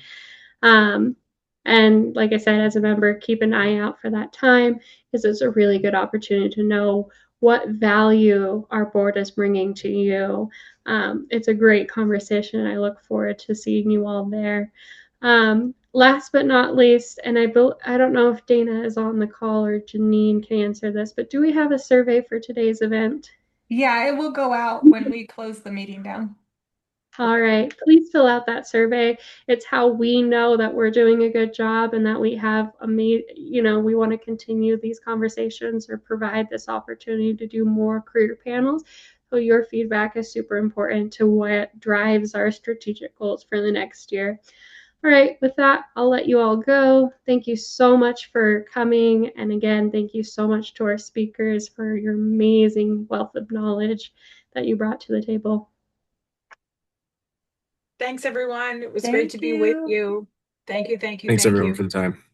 And like I said, as a member, keep an eye out for that time, because it's a really good opportunity to know what value our board is bringing to you. It's a great conversation. I look forward to seeing you all there. Last but not least, and I don't know if Dana is on the call or Janine can answer this, but do we have a survey for today's event? Yeah, it will go out when we close the meeting down. All right, please fill out that survey. It's how we know that we're doing a good job and that we have we want to continue these conversations or provide this opportunity to do more career panels. So your feedback is super important to what drives our strategic goals for the next year. All right, with that, I'll let you all go. Thank you so much for coming. And again, thank you so much to our speakers for your amazing wealth of knowledge that you brought to the table. Thanks, everyone. It was great to be with you. Thank you. Thanks everyone for the time.